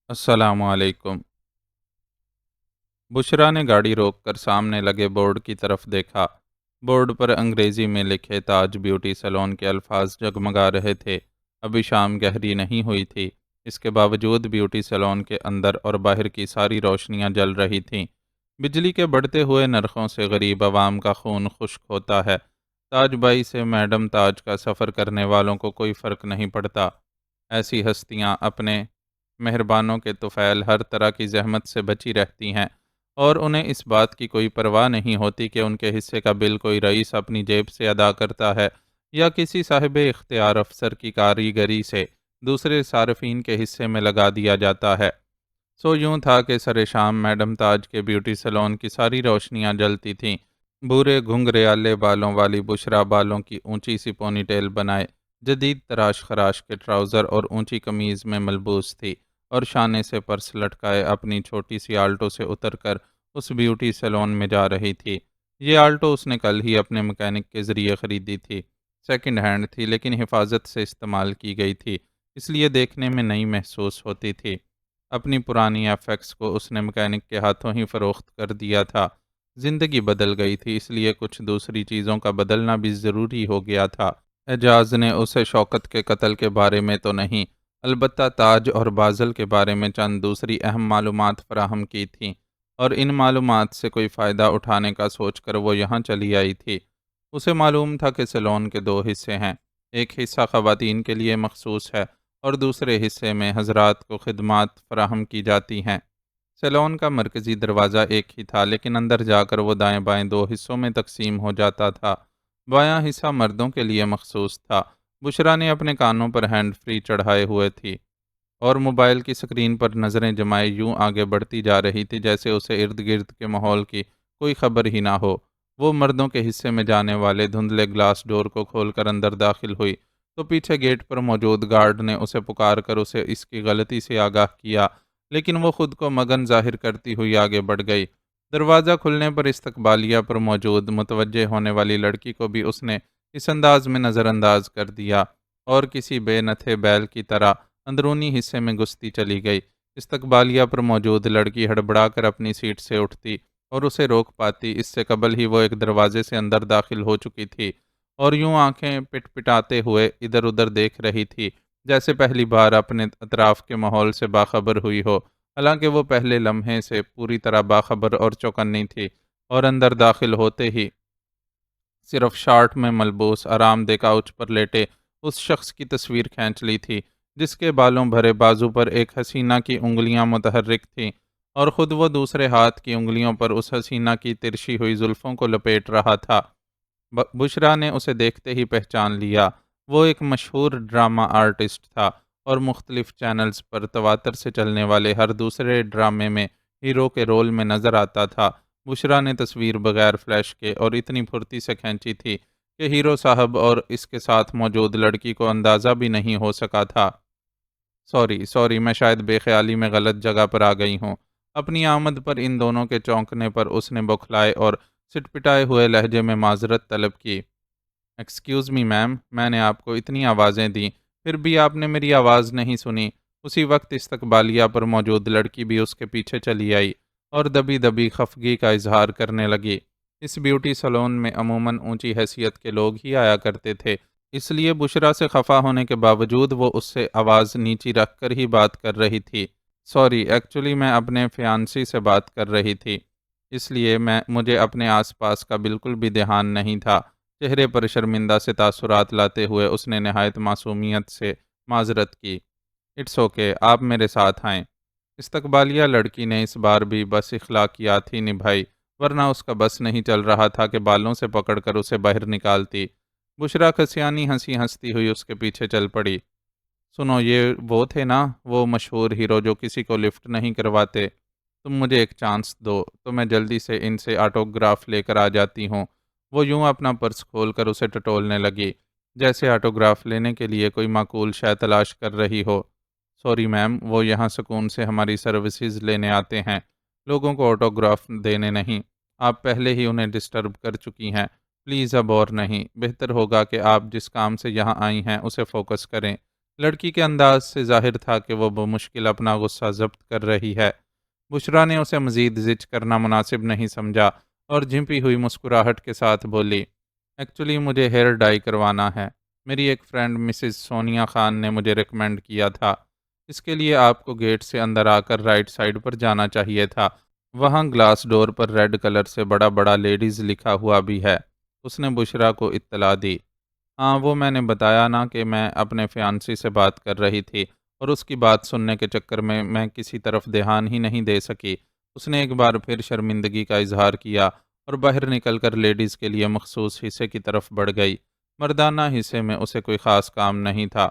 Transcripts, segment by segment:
السلام علیکم۔ بشرا نے گاڑی روک کر سامنے لگے بورڈ کی طرف دیکھا۔ بورڈ پر انگریزی میں لکھے تاج بیوٹی سیلون کے الفاظ جگمگا رہے تھے۔ ابھی شام گہری نہیں ہوئی تھی، اس کے باوجود بیوٹی سیلون کے اندر اور باہر کی ساری روشنیاں جل رہی تھیں۔ بجلی کے بڑھتے ہوئے نرخوں سے غریب عوام کا خون خشک ہوتا ہے۔ تاج بائی سے میڈم تاج کا سفر کرنے والوں کو کوئی فرق نہیں پڑتا۔ ایسی ہستیاں اپنے مہربانوں کے طفیل ہر طرح کی زحمت سے بچی رہتی ہیں، اور انہیں اس بات کی کوئی پرواہ نہیں ہوتی کہ ان کے حصے کا بل کوئی رئیس اپنی جیب سے ادا کرتا ہے یا کسی صاحب اختیار افسر کی کاریگری سے دوسرے صارفین کے حصے میں لگا دیا جاتا ہے۔ سو یوں تھا کہ سر شام میڈم تاج کے بیوٹی سیلون کی ساری روشنیاں جلتی تھیں۔ بورے گھنگریالے بالوں والی بشرا بالوں کی اونچی سی پونی ٹیل بنائے جدید تراش خراش کے ٹراؤزر اور اونچی قمیض میں ملبوس تھی، اور شانے سے پرس لٹکائے اپنی چھوٹی سی آلٹو سے اتر کر اس بیوٹی سیلون میں جا رہی تھی۔ یہ آلٹو اس نے کل ہی اپنے مکینک کے ذریعے خریدی تھی۔ سیکنڈ ہینڈ تھی، لیکن حفاظت سے استعمال کی گئی تھی، اس لیے دیکھنے میں نئی محسوس ہوتی تھی۔ اپنی پرانی ایف ایکس کو اس نے مکینک کے ہاتھوں ہی فروخت کر دیا تھا۔ زندگی بدل گئی تھی، اس لیے کچھ دوسری چیزوں کا بدلنا بھی ضروری ہو گیا تھا۔ اعجاز نے اسے شوکت کے قتل کے بارے میں تو نہیں، البتہ تاج اور بازل کے بارے میں چند دوسری اہم معلومات فراہم کی تھیں، اور ان معلومات سے کوئی فائدہ اٹھانے کا سوچ کر وہ یہاں چلی آئی تھی۔ اسے معلوم تھا کہ سیلون کے دو حصے ہیں، ایک حصہ خواتین کے لیے مخصوص ہے اور دوسرے حصے میں حضرات کو خدمات فراہم کی جاتی ہیں۔ سیلون کا مرکزی دروازہ ایک ہی تھا، لیکن اندر جا کر وہ دائیں بائیں دو حصوں میں تقسیم ہو جاتا تھا۔ بایاں حصہ مردوں کے لیے مخصوص تھا۔ بشرا نے اپنے کانوں پر ہینڈ فری چڑھائے ہوئے تھی اور موبائل کی سکرین پر نظریں جمائے یوں آگے بڑھتی جا رہی تھی جیسے اسے ارد گرد کے ماحول کی کوئی خبر ہی نہ ہو۔ وہ مردوں کے حصے میں جانے والے دھندلے گلاس ڈور کو کھول کر اندر داخل ہوئی تو پیچھے گیٹ پر موجود گارڈ نے اسے پکار کر اسے اس کی غلطی سے آگاہ کیا، لیکن وہ خود کو مگن ظاہر کرتی ہوئی آگے بڑھ گئی۔ دروازہ کھلنے پر استقبالیہ پر موجود متوجہ ہونے والی لڑکی کو بھی اس نے اس انداز میں نظر انداز کر دیا اور کسی بے نتھے بیل کی طرح اندرونی حصے میں گھستی چلی گئی۔ استقبالیہ پر موجود لڑکی ہڑبڑا کر اپنی سیٹ سے اٹھتی اور اسے روک پاتی، اس سے قبل ہی وہ ایک دروازے سے اندر داخل ہو چکی تھی اور یوں آنکھیں پٹ پٹاتے ہوئے ادھر ادھر دیکھ رہی تھی جیسے پہلی بار اپنے اطراف کے ماحول سے باخبر ہوئی ہو، حالانکہ وہ پہلے لمحے سے پوری طرح باخبر اور چوکنی تھی، اور اندر داخل ہوتے ہی صرف شارٹ میں ملبوس آرام دہ کاؤچ پر لیٹے اس شخص کی تصویر کھینچ لی تھی جس کے بالوں بھرے بازو پر ایک حسینہ کی انگلیاں متحرک تھیں، اور خود وہ دوسرے ہاتھ کی انگلیوں پر اس حسینہ کی ترشی ہوئی زلفوں کو لپیٹ رہا تھا۔ بشرا نے اسے دیکھتے ہی پہچان لیا۔ وہ ایک مشہور ڈرامہ آرٹسٹ تھا اور مختلف چینلز پر تواتر سے چلنے والے ہر دوسرے ڈرامے میں ہیرو کے رول میں نظر آتا تھا۔ بشرا نے تصویر بغیر فلیش کے اور اتنی پھرتی سے کھینچی تھی کہ ہیرو صاحب اور اس کے ساتھ موجود لڑکی کو اندازہ بھی نہیں ہو سکا تھا۔ سوری، میں شاید بے خیالی میں غلط جگہ پر آ گئی ہوں۔ اپنی آمد پر ان دونوں کے چونکنے پر اس نے بوکھلائے اور سٹپٹائے ہوئے لہجے میں معذرت طلب کی۔ ایکسکیوز می میم، میں نے آپ کو اتنی آوازیں دیں، پھر بھی آپ نے میری آواز نہیں سنی۔ اسی وقت استقبالیہ پر موجود لڑکی بھی اس کے پیچھے چلی آئی اور دبی دبی خفگی کا اظہار کرنے لگی۔ اس بیوٹی سیلون میں عموماً اونچی حیثیت کے لوگ ہی آیا کرتے تھے، اس لیے بشرا سے خفا ہونے کے باوجود وہ اس سے آواز نیچی رکھ کر ہی بات کر رہی تھی۔ سوری، ایکچولی میں اپنے فیانسی سے بات کر رہی تھی، اس لیے مجھے اپنے آس پاس کا بالکل بھی دھیان نہیں تھا۔ چہرے پر شرمندہ سے تاثرات لاتے ہوئے اس نے نہایت معصومیت سے معذرت کی۔ اٹس اوکے، آپ میرے ساتھ آئیں۔ استقبالیہ لڑکی نے اس بار بھی بس اخلاقیات ہی نبھائی، ورنہ اس کا بس نہیں چل رہا تھا کہ بالوں سے پکڑ کر اسے باہر نکالتی۔ بشرا کسیانی ہنسی ہنستی ہوئی اس کے پیچھے چل پڑی۔ سنو، یہ وہ تھے نا، وہ مشہور ہیرو جو کسی کو لفٹ نہیں کرواتے؟ تم مجھے ایک چانس دو تو میں جلدی سے ان سے آٹوگراف لے کر آ جاتی ہوں۔ وہ یوں اپنا پرس کھول کر اسے ٹٹولنے لگی جیسے آٹوگراف لینے کے لیے کوئی معقول شے تلاش کر رہی ہو۔ سوری میم، وہ یہاں سکون سے ہماری سروسز لینے آتے ہیں، لوگوں کو آٹوگراف دینے نہیں۔ آپ پہلے ہی انہیں ڈسٹرب کر چکی ہیں، پلیز اب اور نہیں۔ بہتر ہوگا کہ آپ جس کام سے یہاں آئی ہیں اسے فوکس کریں۔ لڑکی کے انداز سے ظاہر تھا کہ وہ بمشکل اپنا غصہ ضبط کر رہی ہے۔ بشریٰ نے اسے مزید زج کرنا مناسب نہیں سمجھا اور جھنپی ہوئی مسکراہٹ کے ساتھ بولی، ایکچولی مجھے ہیئر ڈائی کروانا ہے۔ میری ایک فرینڈ مسز سونیا خان نے مجھے ریکمینڈ کیا تھا۔ اس کے لیے آپ کو گیٹ سے اندر آ کر رائٹ سائڈ پر جانا چاہیے تھا۔ وہاں گلاس ڈور پر ریڈ کلر سے بڑا بڑا لیڈیز لکھا ہوا بھی ہے۔ اس نے بشریٰ کو اطلاع دی۔ ہاں، وہ میں نے بتایا نا کہ میں اپنے فیانسی سے بات کر رہی تھی اور اس کی بات سننے کے چکر میں کسی طرف دھیان ہی نہیں دے سکی۔ اس نے ایک بار پھر شرمندگی کا اظہار کیا اور باہر نکل کر لیڈیز کے لیے مخصوص حصے کی طرف بڑھ گئی۔ مردانہ حصے میں اسے کوئی خاص کام نہیں تھا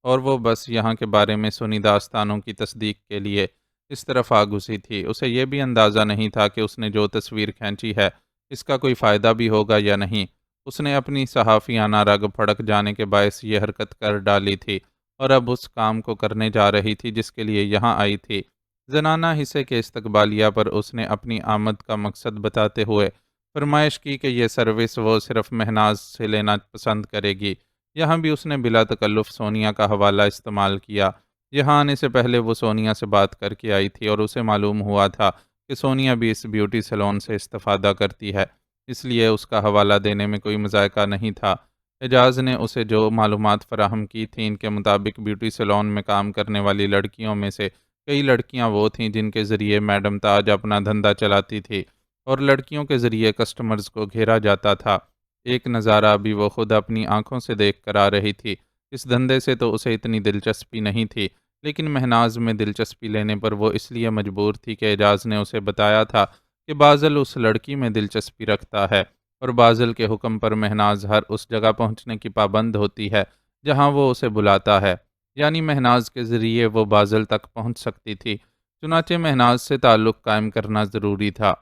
اور وہ بس یہاں کے بارے میں سنی داستانوں کی تصدیق کے لیے اس طرف آ گھسی تھی۔ اسے یہ بھی اندازہ نہیں تھا کہ اس نے جو تصویر کھینچی ہے اس کا کوئی فائدہ بھی ہوگا یا نہیں۔ اس نے اپنی صحافیانہ رگ پھڑک جانے کے باعث یہ حرکت کر ڈالی تھی اور اب اس کام کو کرنے جا رہی تھی جس کے لیے یہاں آئی تھی۔ زنانہ حصے کے استقبالیہ پر اس نے اپنی آمد کا مقصد بتاتے ہوئے فرمائش کی کہ یہ سروس وہ صرف مہناز سے لینا پسند کرے گی۔ یہاں بھی اس نے بلا تکلف سونیا کا حوالہ استعمال کیا۔ یہاں آنے سے پہلے وہ سونیا سے بات کر کے آئی تھی اور اسے معلوم ہوا تھا کہ سونیا بھی اس بیوٹی سیلون سے استفادہ کرتی ہے، اس لیے اس کا حوالہ دینے میں کوئی مذائقہ نہیں تھا۔ اعجاز نے اسے جو معلومات فراہم کی تھیں ان کے مطابق بیوٹی سیلون میں کام کرنے والی لڑکیوں میں سے کئی لڑکیاں وہ تھیں جن کے ذریعے میڈم تاج اپنا دھندا چلاتی تھی اور لڑکیوں کے ذریعے کسٹمرز کو گھیرا جاتا تھا۔ ایک نظارہ بھی وہ خود اپنی آنکھوں سے دیکھ کر آ رہی تھی۔ اس دھندے سے تو اسے اتنی دلچسپی نہیں تھی، لیکن مہناز میں دلچسپی لینے پر وہ اس لیے مجبور تھی کہ اعجاز نے اسے بتایا تھا کہ بازل اس لڑکی میں دلچسپی رکھتا ہے اور بازل کے حکم پر مہناز ہر اس جگہ پہنچنے کی پابند ہوتی ہے جہاں وہ اسے بلاتا ہے، یعنی مہناز کے ذریعے وہ بازل تک پہنچ سکتی تھی۔ چنانچہ مہناز سے تعلق قائم کرنا ضروری تھا۔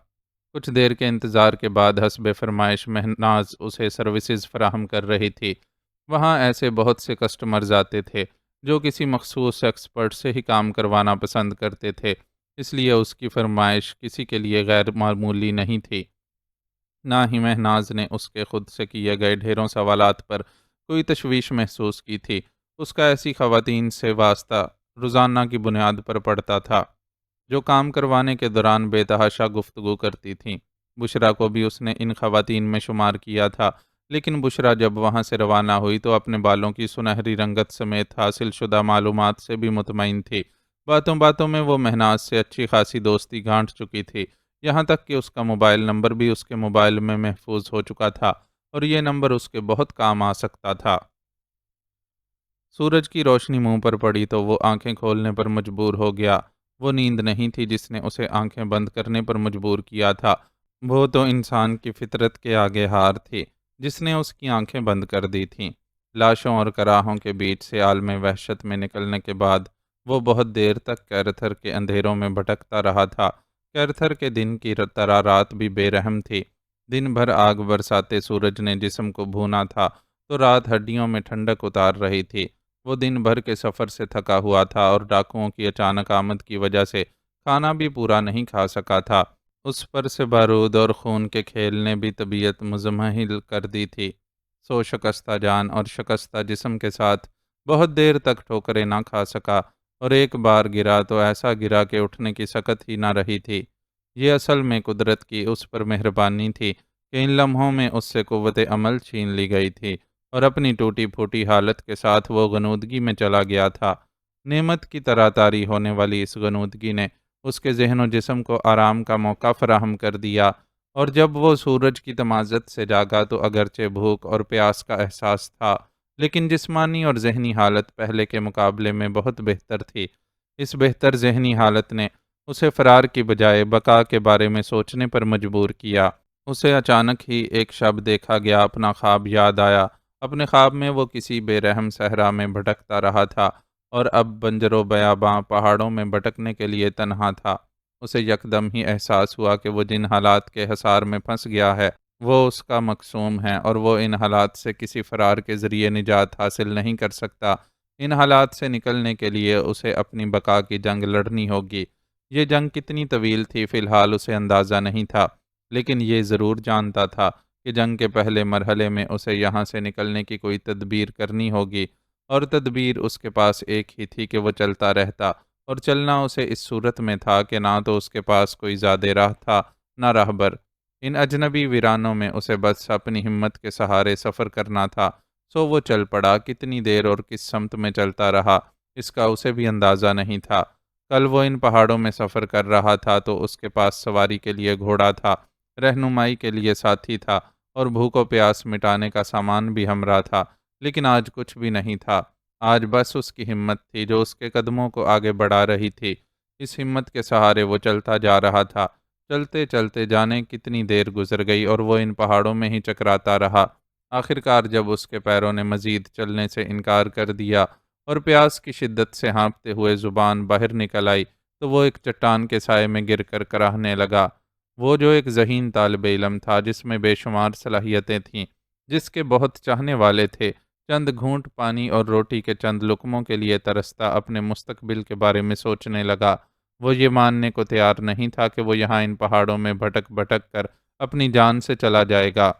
کچھ دیر کے انتظار کے بعد حسب فرمائش مہناز اسے سروسز فراہم کر رہی تھی۔ وہاں ایسے بہت سے کسٹمرز آتے تھے جو کسی مخصوص ایکسپرٹ سے ہی کام کروانا پسند کرتے تھے، اس لیے اس کی فرمائش کسی کے لیے غیر معمولی نہیں تھی۔ نہ ہی مہناز نے اس کے خود سے کیے گئے ڈھیروں سوالات پر کوئی تشویش محسوس کی تھی۔ اس کا ایسی خواتین سے واسطہ روزانہ کی بنیاد پر پڑتا تھا جو کام کروانے کے دوران بے تحاشا گفتگو کرتی تھیں۔ بشریٰ کو بھی اس نے ان خواتین میں شمار کیا تھا، لیکن بشریٰ جب وہاں سے روانہ ہوئی تو اپنے بالوں کی سنہری رنگت سمیت حاصل شدہ معلومات سے بھی مطمئن تھی۔ باتوں باتوں میں وہ مہناز سے اچھی خاصی دوستی گانٹ چکی تھی، یہاں تک کہ اس کا موبائل نمبر بھی اس کے موبائل میں محفوظ ہو چکا تھا اور یہ نمبر اس کے بہت کام آ سکتا تھا۔ سورج کی روشنی منہ پر پڑی تو وہ آنکھیں کھولنے پر مجبور ہو گیا۔ وہ نیند نہیں تھی جس نے اسے آنکھیں بند کرنے پر مجبور کیا تھا، وہ تو انسان کی فطرت کے آگے ہار تھی جس نے اس کی آنکھیں بند کر دی تھیں۔ لاشوں اور کراہوں کے بیچ سے عالم وحشت میں نکلنے کے بعد وہ بہت دیر تک کیرتھر کے اندھیروں میں بھٹکتا رہا تھا۔ کیرتھر کے دن کی طرح رات بھی بے رحم تھی۔ دن بھر آگ برساتے سورج نے جسم کو بھونا تھا تو رات ہڈیوں میں ٹھنڈک اتار رہی تھی۔ وہ دن بھر کے سفر سے تھکا ہوا تھا اور ڈاکوؤں کی اچانک آمد کی وجہ سے کھانا بھی پورا نہیں کھا سکا تھا۔ اس پر سے بارود اور خون کے کھیل نے بھی طبیعت مزمحل کر دی تھی۔ سو شکستہ جان اور شکستہ جسم کے ساتھ بہت دیر تک ٹھوکریں نہ کھا سکا اور ایک بار گرا تو ایسا گرا کہ اٹھنے کی سکت ہی نہ رہی تھی۔ یہ اصل میں قدرت کی اس پر مہربانی تھی کہ ان لمحوں میں اس سے قوت عمل چھین لی گئی تھی اور اپنی ٹوٹی پھوٹی حالت کے ساتھ وہ غنودگی میں چلا گیا تھا۔ نعمت کی طرح طاری ہونے والی اس غنودگی نے اس کے ذہن و جسم کو آرام کا موقع فراہم کر دیا اور جب وہ سورج کی تمازت سے جاگا تو اگرچہ بھوک اور پیاس کا احساس تھا، لیکن جسمانی اور ذہنی حالت پہلے کے مقابلے میں بہت بہتر تھی۔ اس بہتر ذہنی حالت نے اسے فرار کی بجائے بقا کے بارے میں سوچنے پر مجبور کیا۔ اسے اچانک ہی ایک شب دیکھا گیا اپنا خواب یاد آیا۔ اپنے خواب میں وہ کسی بے رحم صحرا میں بھٹکتا رہا تھا اور اب بنجر و بیاباں پہاڑوں میں بھٹکنے کے لیے تنہا تھا۔ اسے یکدم ہی احساس ہوا کہ وہ جن حالات کے حصار میں پھنس گیا ہے وہ اس کا مقصوم ہے اور وہ ان حالات سے کسی فرار کے ذریعے نجات حاصل نہیں کر سکتا۔ ان حالات سے نکلنے کے لیے اسے اپنی بقا کی جنگ لڑنی ہوگی۔ یہ جنگ کتنی طویل تھی فی الحال اسے اندازہ نہیں تھا، لیکن یہ ضرور جانتا تھا کہ جنگ کے پہلے مرحلے میں اسے یہاں سے نکلنے کی کوئی تدبیر کرنی ہوگی۔ اور تدبیر اس کے پاس ایک ہی تھی کہ وہ چلتا رہتا، اور چلنا اسے اس صورت میں تھا کہ نہ تو اس کے پاس کوئی زیادہ راہ تھا نہ راہبر۔ ان اجنبی ویرانوں میں اسے بس اپنی ہمت کے سہارے سفر کرنا تھا، سو وہ چل پڑا۔ کتنی دیر اور کس سمت میں چلتا رہا اس کا اسے بھی اندازہ نہیں تھا۔ کل وہ ان پہاڑوں میں سفر کر رہا تھا تو اس کے پاس سواری کے لیے گھوڑا تھا، رہنمائی کے لیے ساتھی تھا، اور بھوک و پیاس مٹانے کا سامان بھی ہمراہ تھا، لیکن آج کچھ بھی نہیں تھا۔ آج بس اس کی ہمت تھی جو اس کے قدموں کو آگے بڑھا رہی تھی۔ اس ہمت کے سہارے وہ چلتا جا رہا تھا۔ چلتے چلتے جانے کتنی دیر گزر گئی اور وہ ان پہاڑوں میں ہی چکراتا رہا۔ آخرکار جب اس کے پیروں نے مزید چلنے سے انکار کر دیا اور پیاس کی شدت سے ہانپتے ہوئے زبان باہر نکل آئی، تو وہ ایک چٹان کے سائے میں گر کر کراہنے لگا۔ وہ جو ایک ذہین طالب علم تھا، جس میں بے شمار صلاحیتیں تھیں، جس کے بہت چاہنے والے تھے، چند گھونٹ پانی اور روٹی کے چند لقموں کے لیے ترستا اپنے مستقبل کے بارے میں سوچنے لگا۔ وہ یہ ماننے کو تیار نہیں تھا کہ وہ یہاں ان پہاڑوں میں بھٹک بھٹک کر اپنی جان سے چلا جائے گا۔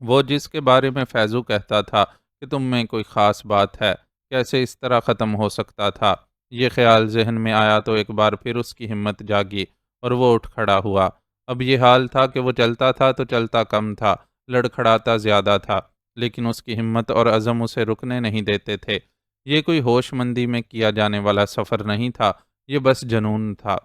وہ جس کے بارے میں فیضو کہتا تھا کہ تم میں کوئی خاص بات ہے، کیسے اس طرح ختم ہو سکتا تھا؟ یہ خیال ذہن میں آیا تو ایک بار پھر اس کی ہمت جاگی اور وہ اٹھ کھڑا ہوا۔ اب یہ حال تھا کہ وہ چلتا تھا تو چلتا کم تھا، لڑکھڑاتا زیادہ تھا، لیکن اس کی ہمت اور عزم اسے رکنے نہیں دیتے تھے۔ یہ کوئی ہوش مندی میں کیا جانے والا سفر نہیں تھا، یہ بس جنون تھا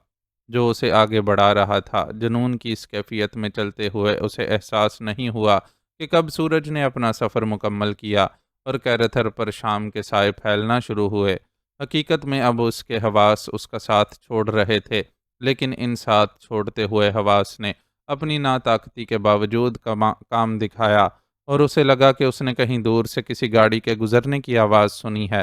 جو اسے آگے بڑھا رہا تھا۔ جنون کی اس کیفیت میں چلتے ہوئے اسے احساس نہیں ہوا کہ کب سورج نے اپنا سفر مکمل کیا اور کیرتھر پر شام کے سائے پھیلنا شروع ہوئے۔ حقیقت میں اب اس کے حواس اس کا ساتھ چھوڑ رہے تھے، لیکن ان ساتھ چھوڑتے ہوئے حواس نے اپنی ناطاقتی کے باوجود کام دکھایا، اور اسے لگا کہ اس نے کہیں دور سے کسی گاڑی کے گزرنے کی آواز سنی ہے۔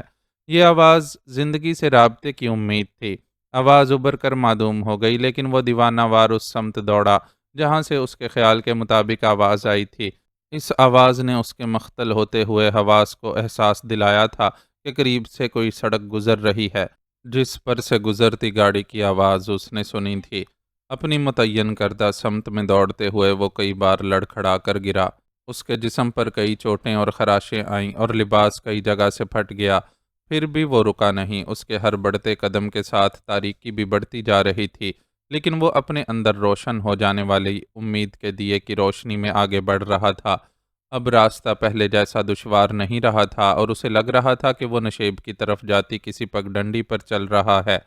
یہ آواز زندگی سے رابطے کی امید تھی۔ آواز ابھر کر معدوم ہو گئی، لیکن وہ دیوانہ وار اس سمت دوڑا جہاں سے اس کے خیال کے مطابق آواز آئی تھی۔ اس آواز نے اس کے مختل ہوتے ہوئے حواس کو احساس دلایا تھا کہ قریب سے کوئی سڑک گزر رہی ہے، جس پر سے گزرتی گاڑی کی آواز اس نے سنی تھی۔ اپنی متعین کردہ سمت میں دوڑتے ہوئے وہ کئی بار لڑکھڑا کر گرا۔ اس کے جسم پر کئی چوٹیں اور خراشیں آئیں اور لباس کئی جگہ سے پھٹ گیا، پھر بھی وہ رکا نہیں۔ اس کے ہر بڑھتے قدم کے ساتھ تاریکی بھی بڑھتی جا رہی تھی، لیکن وہ اپنے اندر روشن ہو جانے والی امید کے دیے کی روشنی میں آگے بڑھ رہا تھا۔ اب راستہ پہلے جیسا دشوار نہیں رہا تھا، اور اسے لگ رہا تھا کہ وہ نشیب کی طرف جاتی کسی پگڈنڈی پر چل رہا ہے۔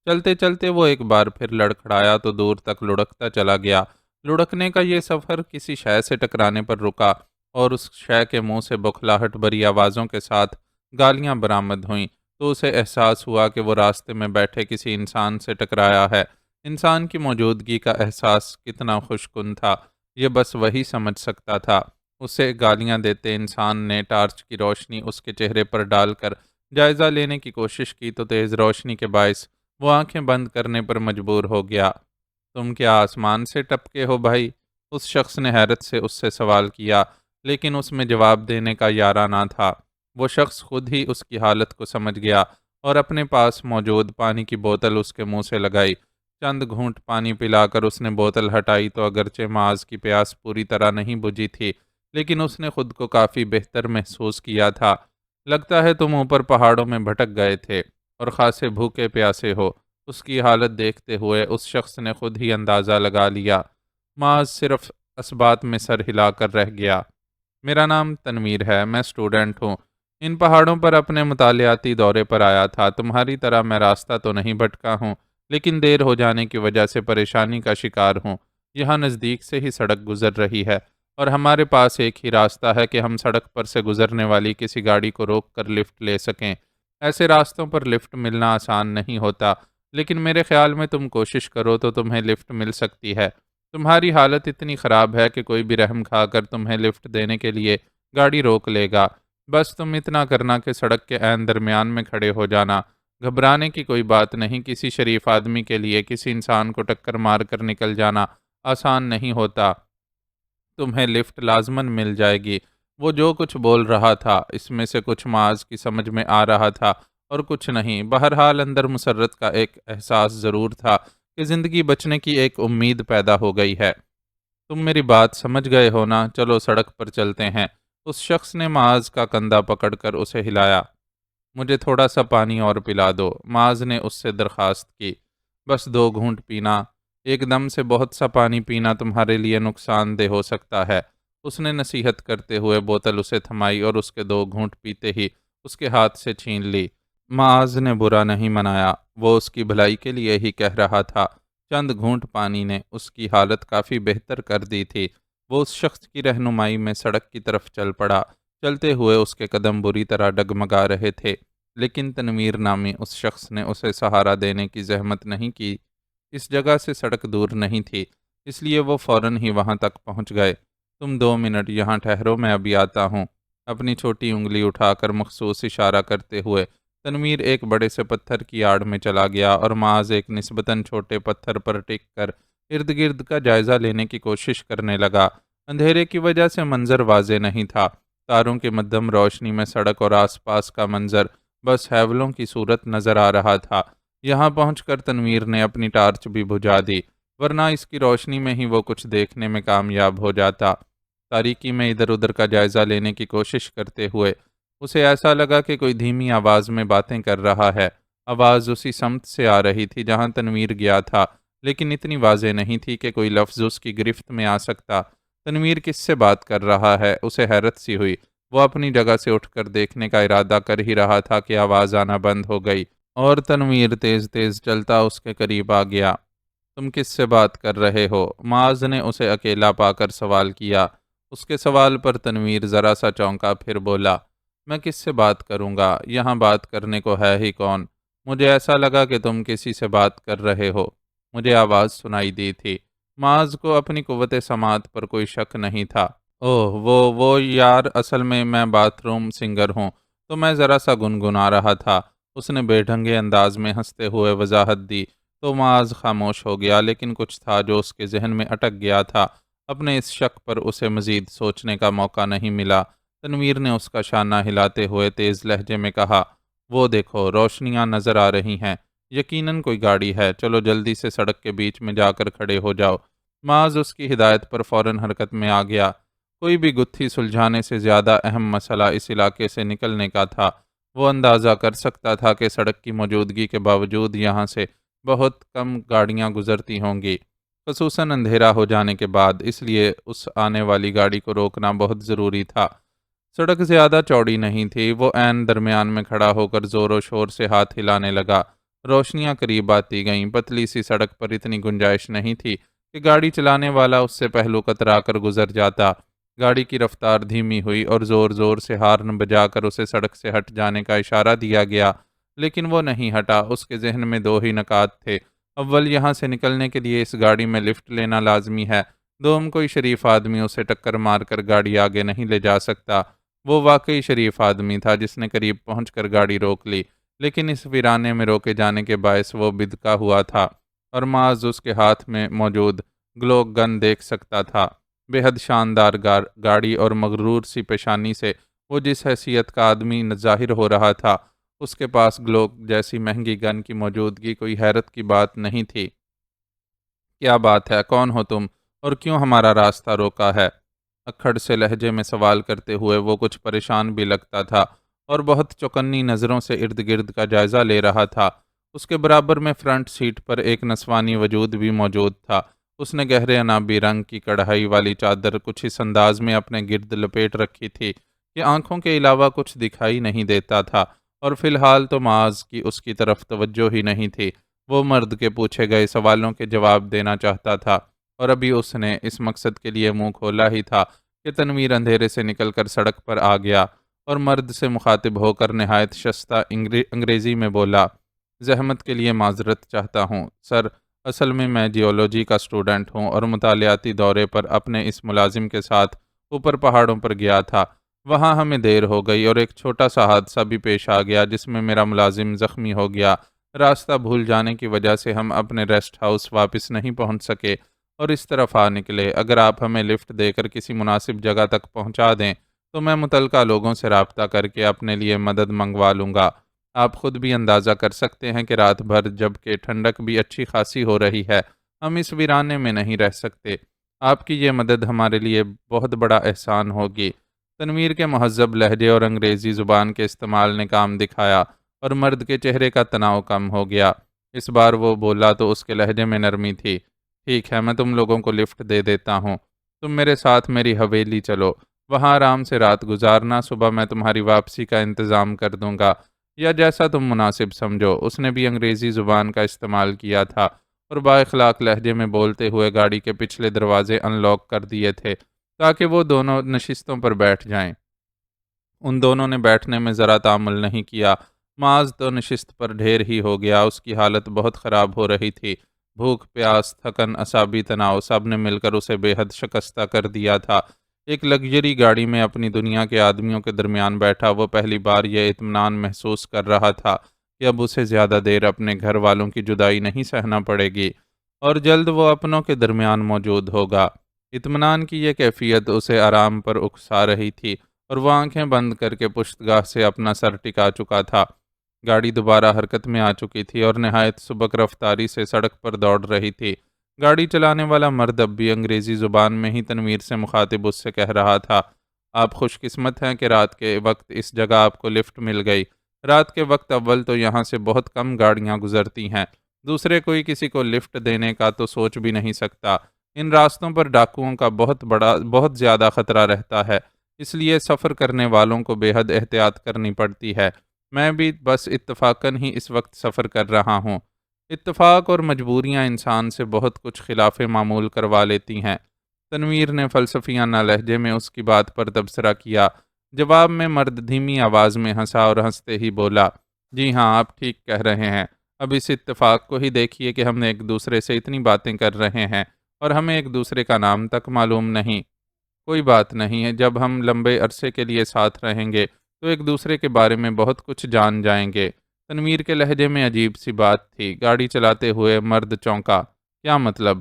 چلتے چلتے وہ ایک بار پھر لڑکھڑایا تو دور تک لڑکتا چلا گیا۔ لڑکنے کا یہ سفر کسی شے سے ٹکرانے پر رکا، اور اس شے کے منہ سے بکھلاہٹ بھری آوازوں کے ساتھ گالیاں برآمد ہوئیں، تو اسے احساس ہوا کہ وہ راستے میں بیٹھے کسی انسان سے ٹکرایا ہے۔ انسان کی موجودگی کا احساس کتنا خوش کن تھا، یہ بس وہی سمجھ سکتا تھا۔ اسے گالیاں دیتے انسان نے ٹارچ کی روشنی اس کے چہرے پر ڈال کر جائزہ لینے کی کوشش کی تو تیز روشنی کے باعث وہ آنکھیں بند کرنے پر مجبور ہو گیا۔ تم کیا آسمان سے ٹپکے ہو بھائی؟ اس شخص نے حیرت سے اس سے سوال کیا، لیکن اس میں جواب دینے کا یارہ نہ تھا۔ وہ شخص خود ہی اس کی حالت کو سمجھ گیا اور اپنے پاس موجود پانی کی بوتل اس کے منہ سے لگائی۔ چند گھونٹ پانی پلا کر اس نے بوتل ہٹائی تو اگرچہ معاذ کی پیاس پوری طرح نہیں بجھی تھی، لیکن اس نے خود کو کافی بہتر محسوس کیا تھا۔ لگتا ہے تم اوپر پہاڑوں میں بھٹک گئے تھے اور خاصے بھوکے پیاسے ہو۔ اس کی حالت دیکھتے ہوئے اس شخص نے خود ہی اندازہ لگا لیا۔ معاذ صرف اسبات میں سر ہلا کر رہ گیا۔ میرا نام تنویر ہے، میں اسٹوڈنٹ ہوں، ان پہاڑوں پر اپنے مطالعاتی دورے پر آیا تھا۔ تمہاری طرح میں راستہ تو نہیں بھٹکا ہوں، لیکن دیر ہو جانے کی وجہ سے پریشانی کا شکار ہوں۔ یہاں نزدیک سے ہی سڑک گزر رہی ہے، اور ہمارے پاس ایک ہی راستہ ہے کہ ہم سڑک پر سے گزرنے والی کسی گاڑی کو روک کر لفٹ لے سکیں۔ ایسے راستوں پر لفٹ ملنا آسان نہیں ہوتا، لیکن میرے خیال میں تم کوشش کرو تو تمہیں لفٹ مل سکتی ہے۔ تمہاری حالت اتنی خراب ہے کہ کوئی بھی رحم کھا کر تمہیں لفٹ دینے کے لیے گاڑی روک لے گا۔ بس تم اتنا کرنا کہ سڑک کے عین درمیان میں کھڑے ہو جانا۔ گھبرانے کی کوئی بات نہیں، کسی شریف آدمی کے لیے کسی انسان کو ٹکر مار کر نکل جانا آسان نہیں ہوتا۔ تمہیں لفٹ لازماً مل جائے گی۔ وہ جو کچھ بول رہا تھا اس میں سے کچھ معاذ کی سمجھ میں آ رہا تھا اور کچھ نہیں۔ بہرحال اندر مسرت کا ایک احساس ضرور تھا کہ زندگی بچنے کی ایک امید پیدا ہو گئی ہے۔ تم میری بات سمجھ گئے ہو نا؟ چلو سڑک پر چلتے ہیں۔ اس شخص نے معاذ کا کندھا پکڑ کر اسے ہلایا۔ مجھے تھوڑا سا پانی اور پلا دو، معاذ نے اس سے درخواست کی۔ بس 2 گھونٹ پینا، ایک دم سے بہت سا پانی پینا تمہارے لیے نقصان دہ ہو سکتا ہے۔ اس نے نصیحت کرتے ہوئے بوتل اسے تھمائی اور اس کے 2 گھونٹ پیتے ہی اس کے ہاتھ سے چھین لی۔ معاذ نے برا نہیں منایا، وہ اس کی بھلائی کے لیے ہی کہہ رہا تھا۔ چند گھونٹ پانی نے اس کی حالت کافی بہتر کر دی تھی۔ وہ اس شخص کی رہنمائی میں سڑک کی طرف چل پڑا۔ چلتے ہوئے اس کے قدم بری طرح ڈگمگا رہے تھے، لیکن تنویر نامی اس شخص نے اسے سہارا دینے کی زحمت نہیں کی۔ اس جگہ سے سڑک دور نہیں تھی، اس لیے وہ فوراً ہی وہاں تک پہنچ گئے۔ تم 2 منٹ یہاں ٹھہرو، میں ابھی آتا ہوں۔ اپنی چھوٹی انگلی اٹھا کر مخصوص اشارہ کرتے ہوئے تنویر ایک بڑے سے پتھر کی آڑ میں چلا گیا اور معاذ ایک نسبتاً چھوٹے پتھر پر ٹک کر ارد گرد کا جائزہ لینے کی کوشش کرنے لگا۔ اندھیرے کی وجہ سے منظر واضح نہیں تھا، تاروں کی مدھم روشنی میں سڑک اور آس پاس کا منظر بس ہیولوں کی صورت نظر آ رہا تھا۔ یہاں پہنچ کر تنویر نے اپنی ٹارچ بھی بجھا دی، ورنہ اس کی روشنی میں ہی وہ کچھ دیکھنے میں کامیاب ہو جاتا۔ تاریکی میں ادھر ادھر کا جائزہ لینے کی کوشش کرتے ہوئے اسے ایسا لگا کہ کوئی دھیمی آواز میں باتیں کر رہا ہے۔ آواز اسی سمت سے آ رہی تھی جہاں تنویر گیا تھا، لیکن اتنی واضح نہیں تھی کہ کوئی لفظ اس کی گرفت میں آ سکتا۔ تنویر کس سے بات کر رہا ہے؟ اسے حیرت سی ہوئی۔ وہ اپنی جگہ سے اٹھ کر دیکھنے کا ارادہ کر ہی رہا تھا کہ آواز آنا بند ہو گئی اور تنویر تیز تیز چلتا اس کے قریب آ گیا۔ تم کس سے بات کر رہے ہو؟ معاذ نے اسے اکیلا پا کر سوال کیا۔ اس کے سوال پر تنویر ذرا سا چونکا، پھر بولا، میں کس سے بات کروں گا؟ یہاں بات کرنے کو ہے ہی کون؟ مجھے ایسا لگا کہ تم کسی سے بات کر رہے ہو۔ مجھے آواز سنائی دی تھی۔ معاذ کو اپنی قوت سماعت پر کوئی شک نہیں تھا۔ اوہ وہ یار، اصل میں باتھ روم سنگر ہوں، تو میں ذرا سا گنگنا رہا تھا۔ اس نے بے ڈھنگے انداز میں ہنستے ہوئے وضاحت دی تو معاذ خاموش ہو گیا، لیکن کچھ تھا جو اس کے ذہن میں اٹک گیا تھا۔ اپنے اس شک پر اسے مزید سوچنے کا موقع نہیں ملا۔ تنویر نے اس کا شانہ ہلاتے ہوئے تیز لہجے میں کہا، وہ دیکھو، روشنیاں نظر آ رہی ہیں، یقیناً کوئی گاڑی ہے، چلو جلدی سے سڑک کے بیچ میں جا کر کھڑے ہو جاؤ۔ معاذ اس کی ہدایت پر فوراً حرکت میں آ گیا۔ کوئی بھی گتھی سلجھانے سے زیادہ اہم مسئلہ اس علاقے سے نکلنے کا تھا۔ وہ اندازہ کر سکتا تھا کہ سڑک کی موجودگی کے باوجود یہاں سے بہت کم گاڑیاں گزرتی ہوں گی، خصوصاً اندھیرا ہو جانے کے بعد، اس لیے اس آنے والی گاڑی کو روکنا بہت ضروری تھا۔ سڑک زیادہ چوڑی نہیں تھی۔ وہ عین درمیان میں کھڑا ہو کر زور و شور سے ہاتھ ہلانے لگا۔ روشنیاں قریب آتی گئیں۔ پتلی سی سڑک پر اتنی گنجائش نہیں تھی کہ گاڑی چلانے والا اس سے پہلو کترا کر گزر جاتا۔ گاڑی کی رفتار دھیمی ہوئی اور زور زور سے ہارن بجا کر اسے سڑک سے ہٹ جانے کا اشارہ دیا گیا، لیکن وہ نہیں ہٹا۔ اس کے ذہن میں 2 ہی نکات تھے۔ اول، یہاں سے نکلنے کے لیے اس گاڑی میں لفٹ لینا لازمی ہے۔ دوم، کوئی شریف آدمی اسے ٹکر مار کر گاڑی آگے نہیں لے جا سکتا۔ وہ واقعی شریف آدمی تھا جس نے قریب پہنچ کر گاڑی روک لی، لیکن اس ویرانے میں روکے جانے کے باعث وہ بدکا ہوا تھا اور معاذ اس کے ہاتھ میں موجود گلوک گن دیکھ سکتا تھا۔ بے حد شاندار گاڑی اور مغرور سی پیشانی سے وہ جس حیثیت کا آدمی ظاہر ہو رہا تھا، اس کے پاس گلوک جیسی مہنگی گن کی موجودگی کوئی حیرت کی بات نہیں تھی۔ کیا بات ہے؟ کون ہو تم اور کیوں ہمارا راستہ روکا ہے؟ اکھڑ سے لہجے میں سوال کرتے ہوئے وہ کچھ پریشان بھی لگتا تھا اور بہت چوکنی نظروں سے ارد گرد کا جائزہ لے رہا تھا۔ اس کے برابر میں فرنٹ سیٹ پر ایک نسوانی وجود بھی موجود تھا۔ اس نے گہرے عنابی رنگ کی کڑھائی والی چادر کچھ اس انداز میں اپنے گرد لپیٹ رکھی تھی کہ آنکھوں کے علاوہ کچھ دکھائی نہیں دیتا تھا، اور فی الحال تو معاذ کی اس کی طرف توجہ ہی نہیں تھی۔ وہ مرد کے پوچھے گئے سوالوں کے جواب دینا چاہتا تھا، اور ابھی اس نے اس مقصد کے لیے منہ کھولا ہی تھا کہ تنویر اندھیرے سے نکل کر سڑک پر آ گیا اور مرد سے مخاطب ہو کر نہایت شستہ انگریزی میں بولا، زحمت کے لیے معذرت چاہتا ہوں سر، اصل میں جیولوجی کا اسٹوڈنٹ ہوں اور مطالعاتی دورے پر اپنے اس ملازم کے ساتھ اوپر پہاڑوں پر گیا تھا۔ وہاں ہمیں دیر ہو گئی اور ایک چھوٹا سا حادثہ بھی پیش آ گیا جس میں میرا ملازم زخمی ہو گیا۔ راستہ بھول جانے کی وجہ سے ہم اپنے ریسٹ ہاؤس واپس نہیں پہنچ سکے اور اس طرف آ نکلے۔ اگر آپ ہمیں لفٹ دے کر کسی مناسب جگہ تک پہنچا دیں تو میں متعلقہ لوگوں سے رابطہ کر کے اپنے لیے مدد منگوا لوں گا۔ آپ خود بھی اندازہ کر سکتے ہیں کہ رات بھر جب کہ ٹھنڈک بھی اچھی خاصی ہو رہی ہے، ہم اس ویرانے میں نہیں رہ سکتے۔ آپ کی یہ مدد ہمارے لیے بہت بڑا احسان ہوگی۔ تنویر کے مہذب لہجے اور انگریزی زبان کے استعمال نے کام دکھایا اور مرد کے چہرے کا تناؤ کم ہو گیا۔ اس بار وہ بولا تو اس کے لہجے میں نرمی تھی۔ ٹھیک ہے، میں تم لوگوں کو لفٹ دے دیتا ہوں، تم میرے ساتھ میری حویلی چلو، وہاں آرام سے رات گزارنا، صبح میں تمہاری واپسی کا انتظام کر دوں گا، یا جیسا تم مناسب سمجھو۔ اس نے بھی انگریزی زبان کا استعمال کیا تھا اور با اخلاق لہجے میں بولتے ہوئے گاڑی کے پچھلے دروازے ان لاک کر دیے تھے تاکہ وہ دونوں نشستوں پر بیٹھ جائیں۔ ان دونوں نے بیٹھنے میں ذرا تعامل نہیں کیا۔ معاذ تو نشست پر ڈھیر ہی ہو گیا، اس کی حالت بہت خراب ہو رہی تھی۔ بھوک، پیاس، تھکن، اعصابی تناؤ سب نے مل کر اسے بے حد شکستہ کر دیا تھا۔ ایک لگژری گاڑی میں اپنی دنیا کے آدمیوں کے درمیان بیٹھا وہ پہلی بار یہ اطمینان محسوس کر رہا تھا کہ اب اسے زیادہ دیر اپنے گھر والوں کی جدائی نہیں سہنا پڑے گی اور جلد وہ اپنوں کے درمیان موجود ہوگا۔ اطمینان کی یہ کیفیت اسے آرام پر اکسا رہی تھی اور وہ آنکھیں بند کر کے پشتگاہ سے اپنا سر ٹکا چکا تھا۔ گاڑی دوبارہ حرکت میں آ چکی تھی اور نہایت سبک رفتاری سے سڑک پر دوڑ رہی تھی۔ گاڑی چلانے والا مرد اب بھی انگریزی زبان میں ہی تنویر سے مخاطب اس سے کہہ رہا تھا، آپ خوش قسمت ہیں کہ رات کے وقت اس جگہ آپ کو لفٹ مل گئی۔ رات کے وقت اول تو یہاں سے بہت کم گاڑیاں گزرتی ہیں، دوسرے کوئی کسی کو لفٹ دینے کا تو سوچ بھی نہیں سکتا۔ ان راستوں پر ڈاکوؤں کا بہت زیادہ خطرہ رہتا ہے، اس لیے سفر کرنے والوں کو بے حد احتیاط کرنی پڑتی ہے۔ میں بھی بس اتفاقاً ہی اس وقت سفر کر رہا ہوں۔ اتفاق اور مجبوریاں انسان سے بہت کچھ خلاف معمول کروا لیتی ہیں۔ تنویر نے فلسفیانہ لہجے میں اس کی بات پر تبصرہ کیا۔ جواب میں مرد دھیمی آواز میں ہنسا اور ہنستے ہی بولا، جی ہاں، آپ ٹھیک کہہ رہے ہیں۔ اب اس اتفاق کو ہی دیکھیے کہ ہم نے ایک دوسرے سے اتنی باتیں کر رہے ہیں اور ہمیں ایک دوسرے کا نام تک معلوم نہیں۔ کوئی بات نہیں ہے، جب ہم لمبے عرصے کے لیے ساتھ رہیں گے تو ایک دوسرے کے بارے میں بہت کچھ جان جائیں گے۔ تنویر کے لہجے میں عجیب سی بات تھی۔ گاڑی چلاتے ہوئے مرد چونکا۔ کیا مطلب؟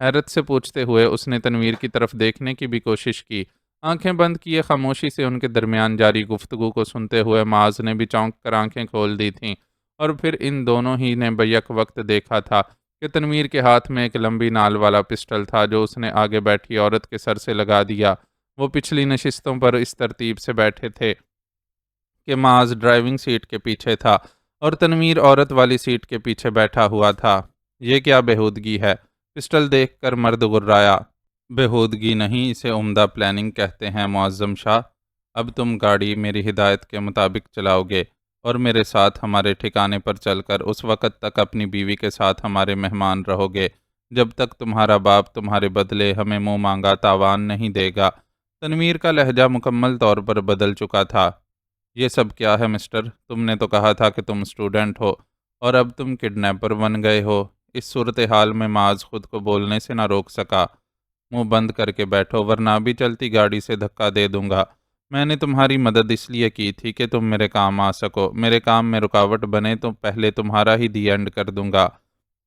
حیرت سے پوچھتے ہوئے اس نے تنویر کی طرف دیکھنے کی بھی کوشش کی۔ آنکھیں بند کیے خاموشی سے ان کے درمیان جاری گفتگو کو سنتے ہوئے معاذ نے بھی چونک کر آنکھیں کھول دی تھیں، اور پھر ان دونوں ہی نے بیک وقت دیکھا تھا کہ تنویر کے ہاتھ میں ایک لمبی نال والا پسٹل تھا جو اس نے آگے بیٹھی عورت کے سر سے لگا دیا۔ وہ پچھلی نشستوں پر اس ترتیب سے بیٹھے تھے کہ معاذ ڈرائیونگ سیٹ کے پیچھے تھا اور تنویر عورت والی سیٹ کے پیچھے بیٹھا ہوا تھا۔ یہ کیا بےہودگی ہے؟ پسٹل دیکھ کر مرد غرایا۔ بےہودگی نہیں، اسے عمدہ پلاننگ کہتے ہیں معظم شاہ۔ اب تم گاڑی میری ہدایت کے مطابق چلاؤ گے اور میرے ساتھ ہمارے ٹھکانے پر چل کر اس وقت تک اپنی بیوی کے ساتھ ہمارے مہمان رہو گے جب تک تمہارا باپ تمہارے بدلے ہمیں منہ مانگا تاوان نہیں دے گا۔ تنویر کا لہجہ مکمل طور پر بدل چکا تھا۔ یہ سب کیا ہے مسٹر؟ تم نے تو کہا تھا کہ تم اسٹوڈنٹ ہو اور اب تم کڈنیپر بن گئے ہو۔ اس صورتحال میں معاذ خود کو بولنے سے نہ روک سکا۔ منہ بند کر کے بیٹھو ورنہ بھی چلتی گاڑی سے دھکا دے دوں گا۔ میں نے تمہاری مدد اس لیے کی تھی کہ تم میرے کام آ سکو۔ میرے کام میں رکاوٹ بنے تو پہلے تمہارا ہی دی اینڈ کر دوں گا۔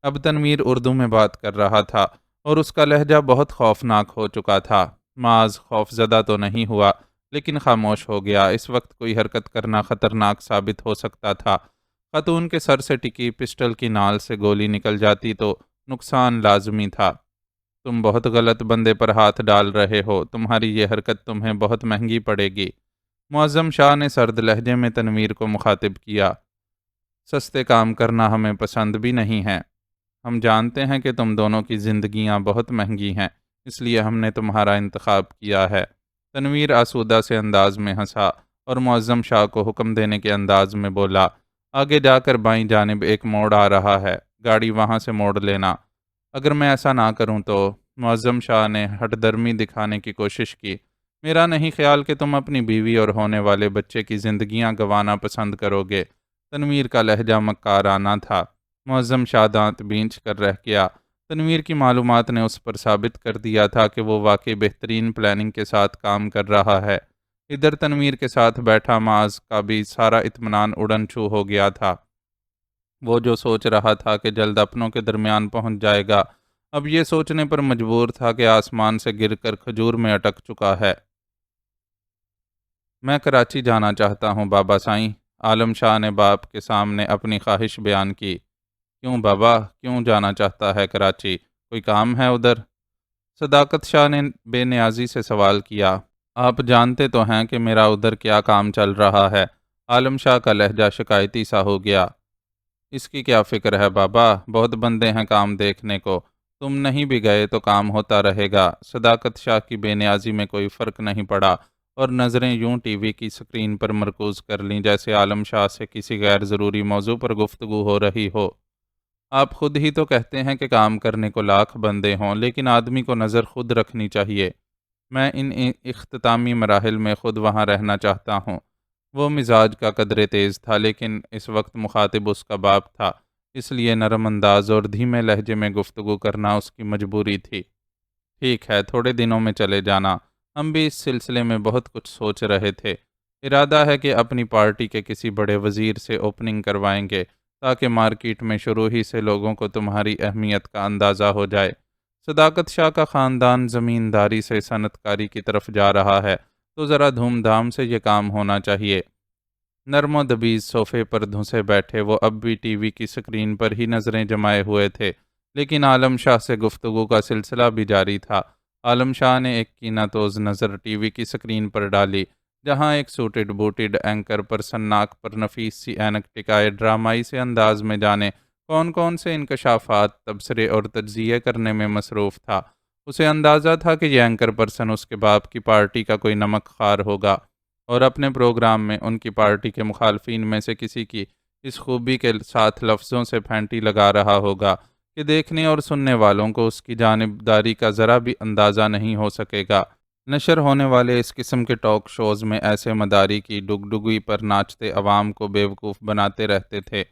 اب تنویر اردو میں بات کر رہا تھا اور اس کا لہجہ بہت خوفناک ہو چکا تھا۔ معاذ خوف زدہ تو نہیں ہوا لیکن خاموش ہو گیا۔ اس وقت کوئی حرکت کرنا خطرناک ثابت ہو سکتا تھا۔ خاتون کے سر سے ٹکی پسٹل کی نال سے گولی نکل جاتی تو نقصان لازمی تھا۔ تم بہت غلط بندے پر ہاتھ ڈال رہے ہو، تمہاری یہ حرکت تمہیں بہت مہنگی پڑے گی۔ معظم شاہ نے سرد لہجے میں تنویر کو مخاطب کیا۔ سستے کام کرنا ہمیں پسند بھی نہیں ہے۔ ہم جانتے ہیں کہ تم دونوں کی زندگیاں بہت مہنگی ہیں، اس لیے ہم نے تمہارا انتخاب کیا ہے۔ تنویر آسودہ سے انداز میں ہنسا اور معظم شاہ کو حکم دینے کے انداز میں بولا، آگے جا کر بائیں جانب ایک موڑ آ رہا ہے، گاڑی وہاں سے موڑ لینا۔ اگر میں ایسا نہ کروں تو؟ معظم شاہ نے ہٹ درمی دکھانے کی کوشش کی۔ میرا نہیں خیال کہ تم اپنی بیوی اور ہونے والے بچے کی زندگیاں گنوانا پسند کرو گے۔ تنویر کا لہجہ مکارانہ تھا۔ معظم شاہ دانت بینچ کر رہ گیا۔ تنویر کی معلومات نے اس پر ثابت کر دیا تھا کہ وہ واقعی بہترین پلاننگ کے ساتھ کام کر رہا ہے۔ ادھر تنویر کے ساتھ بیٹھا معاذ کا بھی سارا اطمینان اڑن چھو ہو گیا تھا۔ وہ جو سوچ رہا تھا کہ جلد اپنوں کے درمیان پہنچ جائے گا، اب یہ سوچنے پر مجبور تھا کہ آسمان سے گر کر کھجور میں اٹک چکا ہے۔ میں کراچی جانا چاہتا ہوں بابا سائیں، عالم شاہ نے باپ کے سامنے اپنی خواہش بیان کی۔ کیوں بابا، کیوں جانا چاہتا ہے کراچی؟ کوئی کام ہے ادھر؟ صداقت شاہ نے بے نیازی سے سوال کیا۔ آپ جانتے تو ہیں کہ میرا ادھر کیا کام چل رہا ہے۔ عالم شاہ کا لہجہ شکایتی سا ہو گیا۔ اس کی کیا فکر ہے بابا، بہت بندے ہیں کام دیکھنے کو، تم نہیں بھی گئے تو کام ہوتا رہے گا۔ صداقت شاہ کی بے نیازی میں کوئی فرق نہیں پڑا اور نظریں یوں ٹی وی کی سکرین پر مرکوز کر لیں جیسے عالم شاہ سے کسی غیر ضروری موضوع پر گفتگو ہو رہی ہو۔ آپ خود ہی تو کہتے ہیں کہ کام کرنے کو لاکھ بندے ہوں، لیکن آدمی کو نظر خود رکھنی چاہیے۔ میں ان اختتامی مراحل میں خود وہاں رہنا چاہتا ہوں۔ وہ مزاج کا قدرے تیز تھا، لیکن اس وقت مخاطب اس کا باپ تھا، اس لیے نرم انداز اور دھیمے لہجے میں گفتگو کرنا اس کی مجبوری تھی۔ ٹھیک ہے، تھوڑے دنوں میں چلے جانا، ہم بھی اس سلسلے میں بہت کچھ سوچ رہے تھے۔ ارادہ ہے کہ اپنی پارٹی کے کسی بڑے وزیر سے اوپننگ کروائیں گے تاکہ مارکیٹ میں شروع ہی سے لوگوں کو تمہاری اہمیت کا اندازہ ہو جائے۔ صداقت شاہ کا خاندان زمینداری سے صنعت کاری کی طرف جا رہا ہے، تو ذرا دھوم دھام سے یہ کام ہونا چاہیے۔ نرم و دبیز صوفے پر دھنسے بیٹھے وہ اب بھی ٹی وی کی سکرین پر ہی نظریں جمائے ہوئے تھے، لیکن عالم شاہ سے گفتگو کا سلسلہ بھی جاری تھا۔ عالم شاہ نے ایک کینہ توز نظر ٹی وی کی سکرین پر ڈالی، جہاں ایک سوٹڈ بوٹڈ اینکر پرسن ناک پر نفیس سی اینک ٹکائے ڈرامائی سے انداز میں جانے کون کون سے انکشافات، تبصرے اور تجزیے کرنے میں مصروف تھا۔ اسے اندازہ تھا کہ یہ اینکر پرسن اس کے باپ کی پارٹی کا کوئی نمک خوار ہوگا اور اپنے پروگرام میں ان کی پارٹی کے مخالفین میں سے کسی کی اس خوبی کے ساتھ لفظوں سے پھینٹی لگا رہا ہوگا کہ دیکھنے اور سننے والوں کو اس کی جانبداری کا ذرا بھی اندازہ نہیں ہو سکے گا۔ نشر ہونے والے اس قسم کے ٹاک شوز میں ایسے مداری کی ڈگڈگی پر ناچتے عوام کو بیوقوف بناتے رہتے تھے۔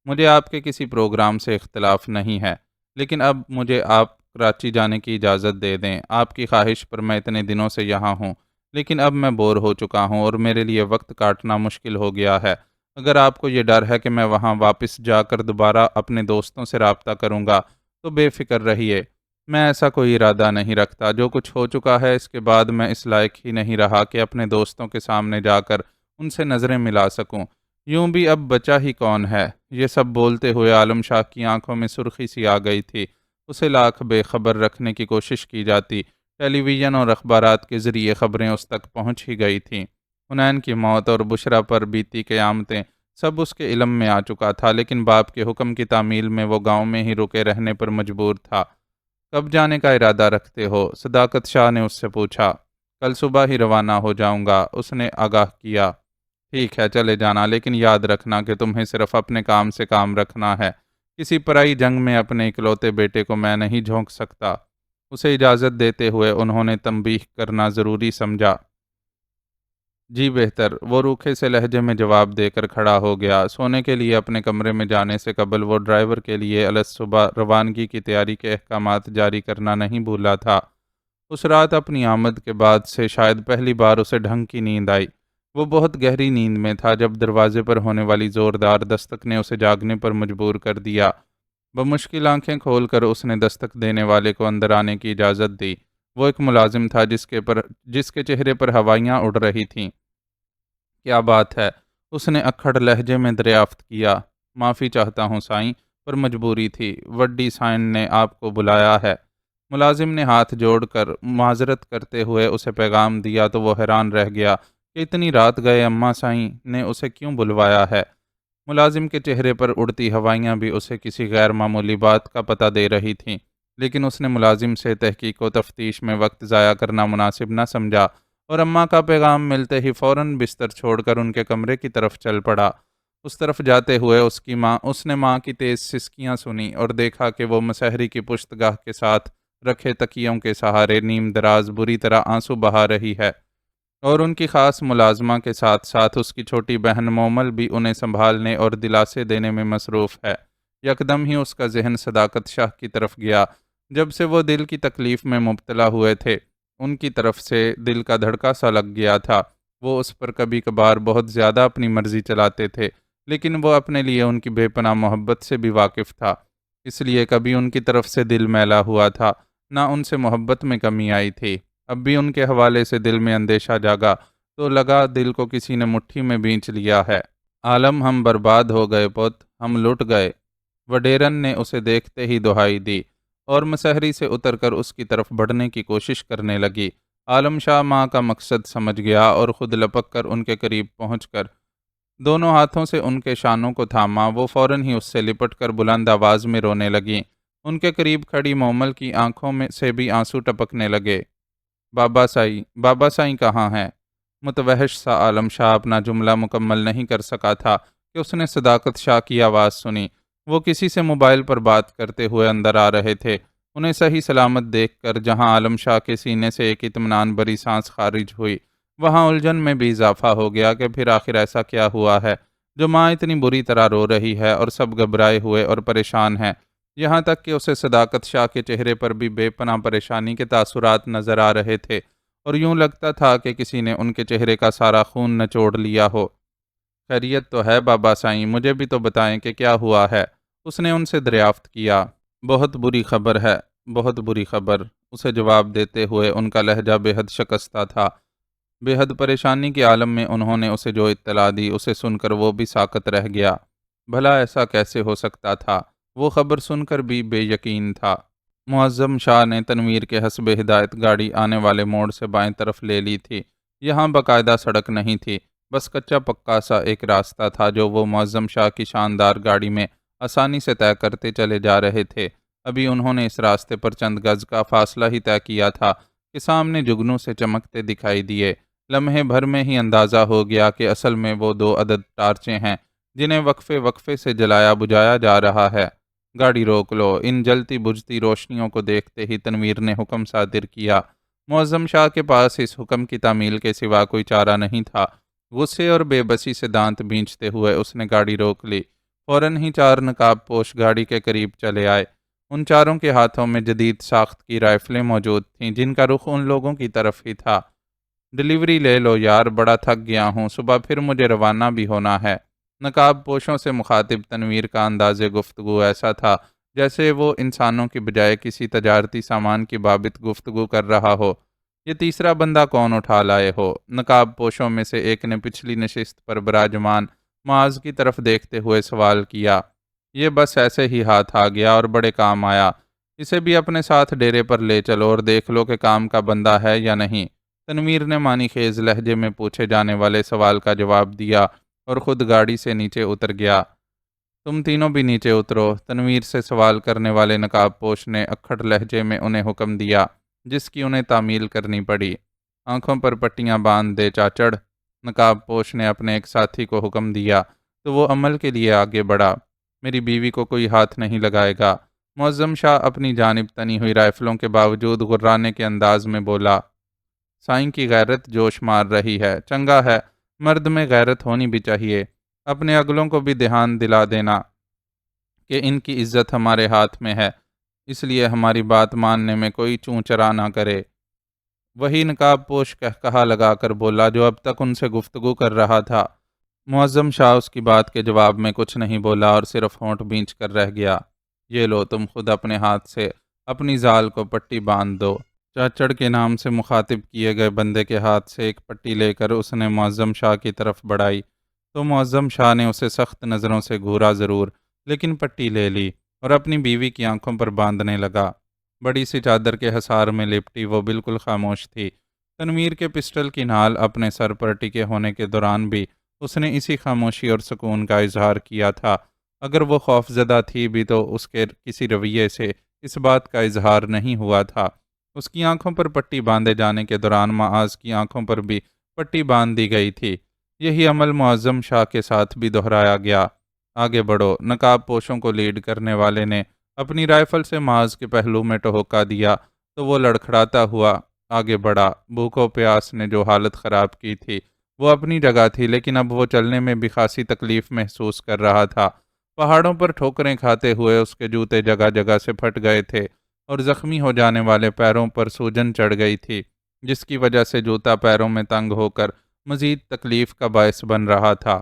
مجھے آپ کے کسی پروگرام سے اختلاف نہیں ہے، لیکن اب مجھے آپ کراچی جانے کی اجازت دے دیں۔ آپ کی خواہش پر میں اتنے دنوں سے یہاں ہوں، لیکن اب میں بور ہو چکا ہوں اور میرے لیے وقت کاٹنا مشکل ہو گیا ہے۔ اگر آپ کو یہ ڈر ہے کہ میں وہاں واپس جا کر دوبارہ اپنے دوستوں سے رابطہ کروں گا تو بے فکر رہیے، میں ایسا کوئی ارادہ نہیں رکھتا۔ جو کچھ ہو چکا ہے اس کے بعد میں اس لائق ہی نہیں رہا کہ اپنے دوستوں کے سامنے جا کر ان سے نظریں ملا سکوں۔ یوں بھی اب بچا ہی کون ہے۔ یہ سب بولتے ہوئے عالم شاہ کی آنکھوں میں سرخی سی آ گئی تھی۔ اسے لاکھ بے خبر رکھنے کی کوشش کی جاتی، ٹیلی ویژن اور اخبارات کے ذریعے خبریں اس تک پہنچ ہی گئی تھیں۔ حنین کی موت اور بشرا پر بیتی قیامتیں سب اس کے علم میں آ چکا تھا، لیکن باپ کے حکم کی تعمیل میں وہ گاؤں میں ہی رکے رہنے پر مجبور تھا۔ کب جانے کا ارادہ رکھتے ہو؟ صداقت شاہ نے اس سے پوچھا۔ کل صبح ہی روانہ ہو جاؤں گا، اس نے آگاہ کیا۔ ٹھیک ہے، چلے جانا، لیکن یاد رکھنا کہ تمہیں صرف اپنے کام سے کام رکھنا ہے۔ کسی پرائی جنگ میں اپنے اکلوتے بیٹے کو میں نہیں جھونک سکتا۔ اسے اجازت دیتے ہوئے انہوں نے تنبیہ کرنا ضروری سمجھا۔ جی بہتر، وہ روکھے سے لہجے میں جواب دے کر کھڑا ہو گیا۔ سونے کے لیے اپنے کمرے میں جانے سے قبل وہ ڈرائیور کے لیے الصبح روانگی کی تیاری کے احکامات جاری کرنا نہیں بھولا تھا۔ اس رات اپنی آمد کے بعد سے شاید پہلی بار اسے ڈھنگ کی نیند آئی۔ وہ بہت گہری نیند میں تھا جب دروازے پر ہونے والی زوردار دستک نے اسے جاگنے پر مجبور کر دیا۔ بمشکل آنکھیں کھول کر اس نے دستک دینے والے کو اندر آنے کی اجازت دی۔ وہ ایک ملازم تھا جس کے چہرے پر ہوائیاں اڑ رہی تھیں۔ کیا بات ہے؟ اس نے اکھڑ لہجے میں دریافت کیا۔ معافی چاہتا ہوں سائیں، پر مجبوری تھی، وڈی سائن نے آپ کو بلایا ہے۔ ملازم نے ہاتھ جوڑ کر معذرت کرتے ہوئے اسے پیغام دیا تو وہ حیران رہ گیا کہ اتنی رات گئے اماں سائیں نے اسے کیوں بلوایا ہے۔ ملازم کے چہرے پر اڑتی ہوائیاں بھی اسے کسی غیر معمولی بات کا پتہ دے رہی تھیں، لیکن اس نے ملازم سے تحقیق و تفتیش میں وقت ضائع کرنا مناسب نہ سمجھا اور اماں کا پیغام ملتے ہی فوراً بستر چھوڑ کر ان کے کمرے کی طرف چل پڑا۔ اس طرف جاتے ہوئے اس نے ماں کی تیز سسکیاں سنی اور دیکھا کہ وہ مسحری کی پشت گاہ کے ساتھ رکھے تکیوں کے سہارے نیم دراز بری طرح آنسو بہا رہی ہے، اور ان کی خاص ملازمہ کے ساتھ ساتھ اس کی چھوٹی بہن مومل بھی انہیں سنبھالنے اور دلاسے دینے میں مصروف ہے۔ یکدم ہی اس کا ذہن صداقت شاہ کی طرف گیا۔ جب سے وہ دل کی تکلیف میں مبتلا ہوئے تھے، ان کی طرف سے دل کا دھڑکا سا لگ گیا تھا۔ وہ اس پر کبھی کبھار بہت زیادہ اپنی مرضی چلاتے تھے، لیکن وہ اپنے لیے ان کی بے پناہ محبت سے بھی واقف تھا، اس لیے کبھی ان کی طرف سے دل میلا ہوا تھا، نہ ان سے محبت میں کمی آئی تھی۔ اب بھی ان کے حوالے سے دل میں اندیشہ جاگا تو لگا دل کو کسی نے مٹھی میں بینچ لیا ہے۔ عالم، ہم برباد ہو گئے پت، ہم لٹ گئے، وڈیرن نے اسے دیکھتے ہی دہائی دی اور مسحری سے اتر کر اس کی طرف بڑھنے کی کوشش کرنے لگی۔ عالم شاہ ماں کا مقصد سمجھ گیا اور خود لپک کر ان کے قریب پہنچ کر دونوں ہاتھوں سے ان کے شانوں کو تھاما۔ وہ فوراً ہی اس سے لپٹ کر بلند آواز میں رونے لگیں۔ ان کے قریب کھڑی مومل کی آنکھوں میں سے بھی آنسو ٹپکنے لگے۔ بابا سائیں کہاں ہیں؟ متوحش سا عالم شاہ اپنا جملہ مکمل نہیں کر سکا تھا کہ اس نے صداقت شاہ کی آواز سنی۔ وہ کسی سے موبائل پر بات کرتے ہوئے اندر آ رہے تھے۔ انہیں صحیح سلامت دیکھ کر جہاں عالم شاہ کے سینے سے ایک اطمینان بھری سانس خارج ہوئی، وہاں الجھن میں بھی اضافہ ہو گیا کہ پھر آخر ایسا کیا ہوا ہے جو ماں اتنی بری طرح رو رہی ہے اور سب گھبرائے ہوئے اور پریشان ہیں۔ یہاں تک کہ اسے صداقت شاہ کے چہرے پر بھی بے پناہ پریشانی کے تاثرات نظر آ رہے تھے اور یوں لگتا تھا کہ کسی نے ان کے چہرے کا سارا خون نچوڑ لیا ہو۔ خیریت تو ہے بابا سائیں؟ مجھے بھی تو بتائیں کہ کیا ہوا ہے؟ اس نے ان سے دریافت کیا۔ بہت بری خبر ہے، بہت بری خبر، اسے جواب دیتے ہوئے ان کا لہجہ بے حد شکستہ تھا۔ بے حد پریشانی کے عالم میں انہوں نے اسے جو اطلاع دی اسے سن کر وہ بھی ساکت رہ گیا۔ بھلا ایسا کیسے ہو سکتا تھا؟ وہ خبر سن کر بھی بے یقین تھا۔ معظم شاہ نے تنویر کے حسب ہدایت گاڑی آنے والے موڑ سے بائیں طرف لے لی تھی۔ یہاں باقاعدہ سڑک نہیں تھی، بس کچا پکا سا ایک راستہ تھا جو وہ معظم شاہ کی شاندار گاڑی میں آسانی سے طے کرتے چلے جا رہے تھے۔ ابھی انہوں نے اس راستے پر چند گز کا فاصلہ ہی طے کیا تھا کہ سامنے جگنوں سے چمکتے دکھائی دیے۔ لمحے بھر میں ہی اندازہ ہو گیا کہ اصل میں وہ 2 عدد ٹارچیں ہیں جنہیں وقفے وقفے سے جلایا بجھایا جا رہا ہے۔ گاڑی روک لو۔ ان جلتی بجھتی روشنیوں کو دیکھتے ہی تنویر نے حکم صادر کیا۔ معظم شاہ کے پاس اس حکم کی تعمیل کے سوا کوئی چارہ نہیں تھا۔ غصے اور بے بسی سے دانت بھینچتے ہوئے اس نے گاڑی روک لی۔ فوراً ہی 4 نقاب پوش گاڑی کے قریب چلے آئے۔ ان چاروں کے ہاتھوں میں جدید ساخت کی رائفلیں موجود تھیں جن کا رخ ان لوگوں کی طرف ہی تھا۔ ڈلیوری لے لو یار، بڑا تھک گیا ہوں، صبح پھر مجھے روانہ بھی ہونا ہے۔ نقاب پوشوں سے مخاطب تنویر کا انداز گفتگو ایسا تھا جیسے وہ انسانوں کی بجائے کسی تجارتی سامان کی بابت گفتگو کر رہا ہو۔ یہ تیسرا بندہ کون اٹھا لائے ہو؟ نقاب پوشوں میں سے ایک نے پچھلی نشست پر براجمان معاذ کی طرف دیکھتے ہوئے سوال کیا۔ یہ بس ایسے ہی ہاتھ آ گیا اور بڑے کام آیا۔ اسے بھی اپنے ساتھ ڈیرے پر لے چلو اور دیکھ لو کہ کام کا بندہ ہے یا نہیں۔ تنویر نے معنی خیز لہجے میں پوچھے جانے والے سوال کا جواب دیا اور خود گاڑی سے نیچے اتر گیا۔ تم تینوں بھی نیچے اترو، تنویر سے سوال کرنے والے نقاب پوش نے اکھڑ لہجے میں انہیں حکم دیا جس کی انہیں تعمیل کرنی پڑی۔ آنکھوں پر پٹیاں باندھ دے چاچڑ، نقاب پوش نے اپنے ایک ساتھی کو حکم دیا تو وہ عمل کے لیے آگے بڑھا۔ میری بیوی کو کوئی ہاتھ نہیں لگائے گا، معظم شاہ اپنی جانب تنی ہوئی رائفلوں کے باوجود غرانے کے انداز میں بولا۔ سائیں کی غیرت جوش مار رہی ہے، چنگا ہے، مرد میں غیرت ہونی بھی چاہیے۔ اپنے اگلوں کو بھی دھیان دلا دینا کہ ان کی عزت ہمارے ہاتھ میں ہے، اس لیے ہماری بات ماننے میں کوئی چوں چرا نہ کرے۔ وہی نقاب پوش کہا لگا کر بولا جو اب تک ان سے گفتگو کر رہا تھا۔ معظم شاہ اس کی بات کے جواب میں کچھ نہیں بولا اور صرف ہونٹ بھینچ کر رہ گیا۔ یہ لو، تم خود اپنے ہاتھ سے اپنی زال کو پٹی باندھ دو۔ چاچڑ کے نام سے مخاطب کیے گئے بندے کے ہاتھ سے ایک پٹی لے کر اس نے معظم شاہ کی طرف بڑھائی تو معظم شاہ نے اسے سخت نظروں سے گھورا ضرور، لیکن پٹی لے لی اور اپنی بیوی کی آنکھوں پر باندھنے لگا۔ بڑی سی چادر کے حصار میں لپٹی وہ بالکل خاموش تھی۔ تنویر کے پسٹل کی نال اپنے سر پر ٹکے ہونے کے دوران بھی اس نے اسی خاموشی اور سکون کا اظہار کیا تھا۔ اگر وہ خوف زدہ تھی بھی تو اس کے کسی رویے سے اس بات کا اظہار نہیں ہوا تھا۔ اس کی آنکھوں پر پٹی باندھے جانے کے دوران معاذ کی آنکھوں پر بھی پٹی باندھ دی گئی تھی۔ یہی عمل معظم شاہ کے ساتھ بھی دہرایا گیا۔ آگے بڑھو، نقاب پوشوں کو لیڈ کرنے والے نے اپنی رائفل سے معاذ کے پہلو میں ٹہوکا دیا تو وہ لڑکھڑاتا ہوا آگے بڑھا۔ بھوک و پیاس نے جو حالت خراب کی تھی وہ اپنی جگہ تھی، لیکن اب وہ چلنے میں بھی خاصی تکلیف محسوس کر رہا تھا۔ پہاڑوں پر ٹھوکریں کھاتے ہوئے اس کے جوتے جگہ جگہ سے پھٹ گئے تھے اور زخمی ہو جانے والے پیروں پر سوجن چڑھ گئی تھی، جس کی وجہ سے جوتا پیروں میں تنگ ہو کر مزید تکلیف کا باعث بن رہا تھا۔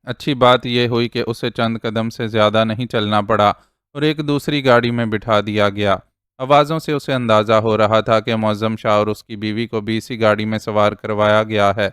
اچھی بات یہ ہوئی کہ اسے چند قدم سے زیادہ نہیں چلنا پڑا اور ایک دوسری گاڑی میں بٹھا دیا گیا۔ آوازوں سے اسے اندازہ ہو رہا تھا کہ معظم شاہ اور اس کی بیوی کو بھی اسی گاڑی میں سوار کروایا گیا ہے۔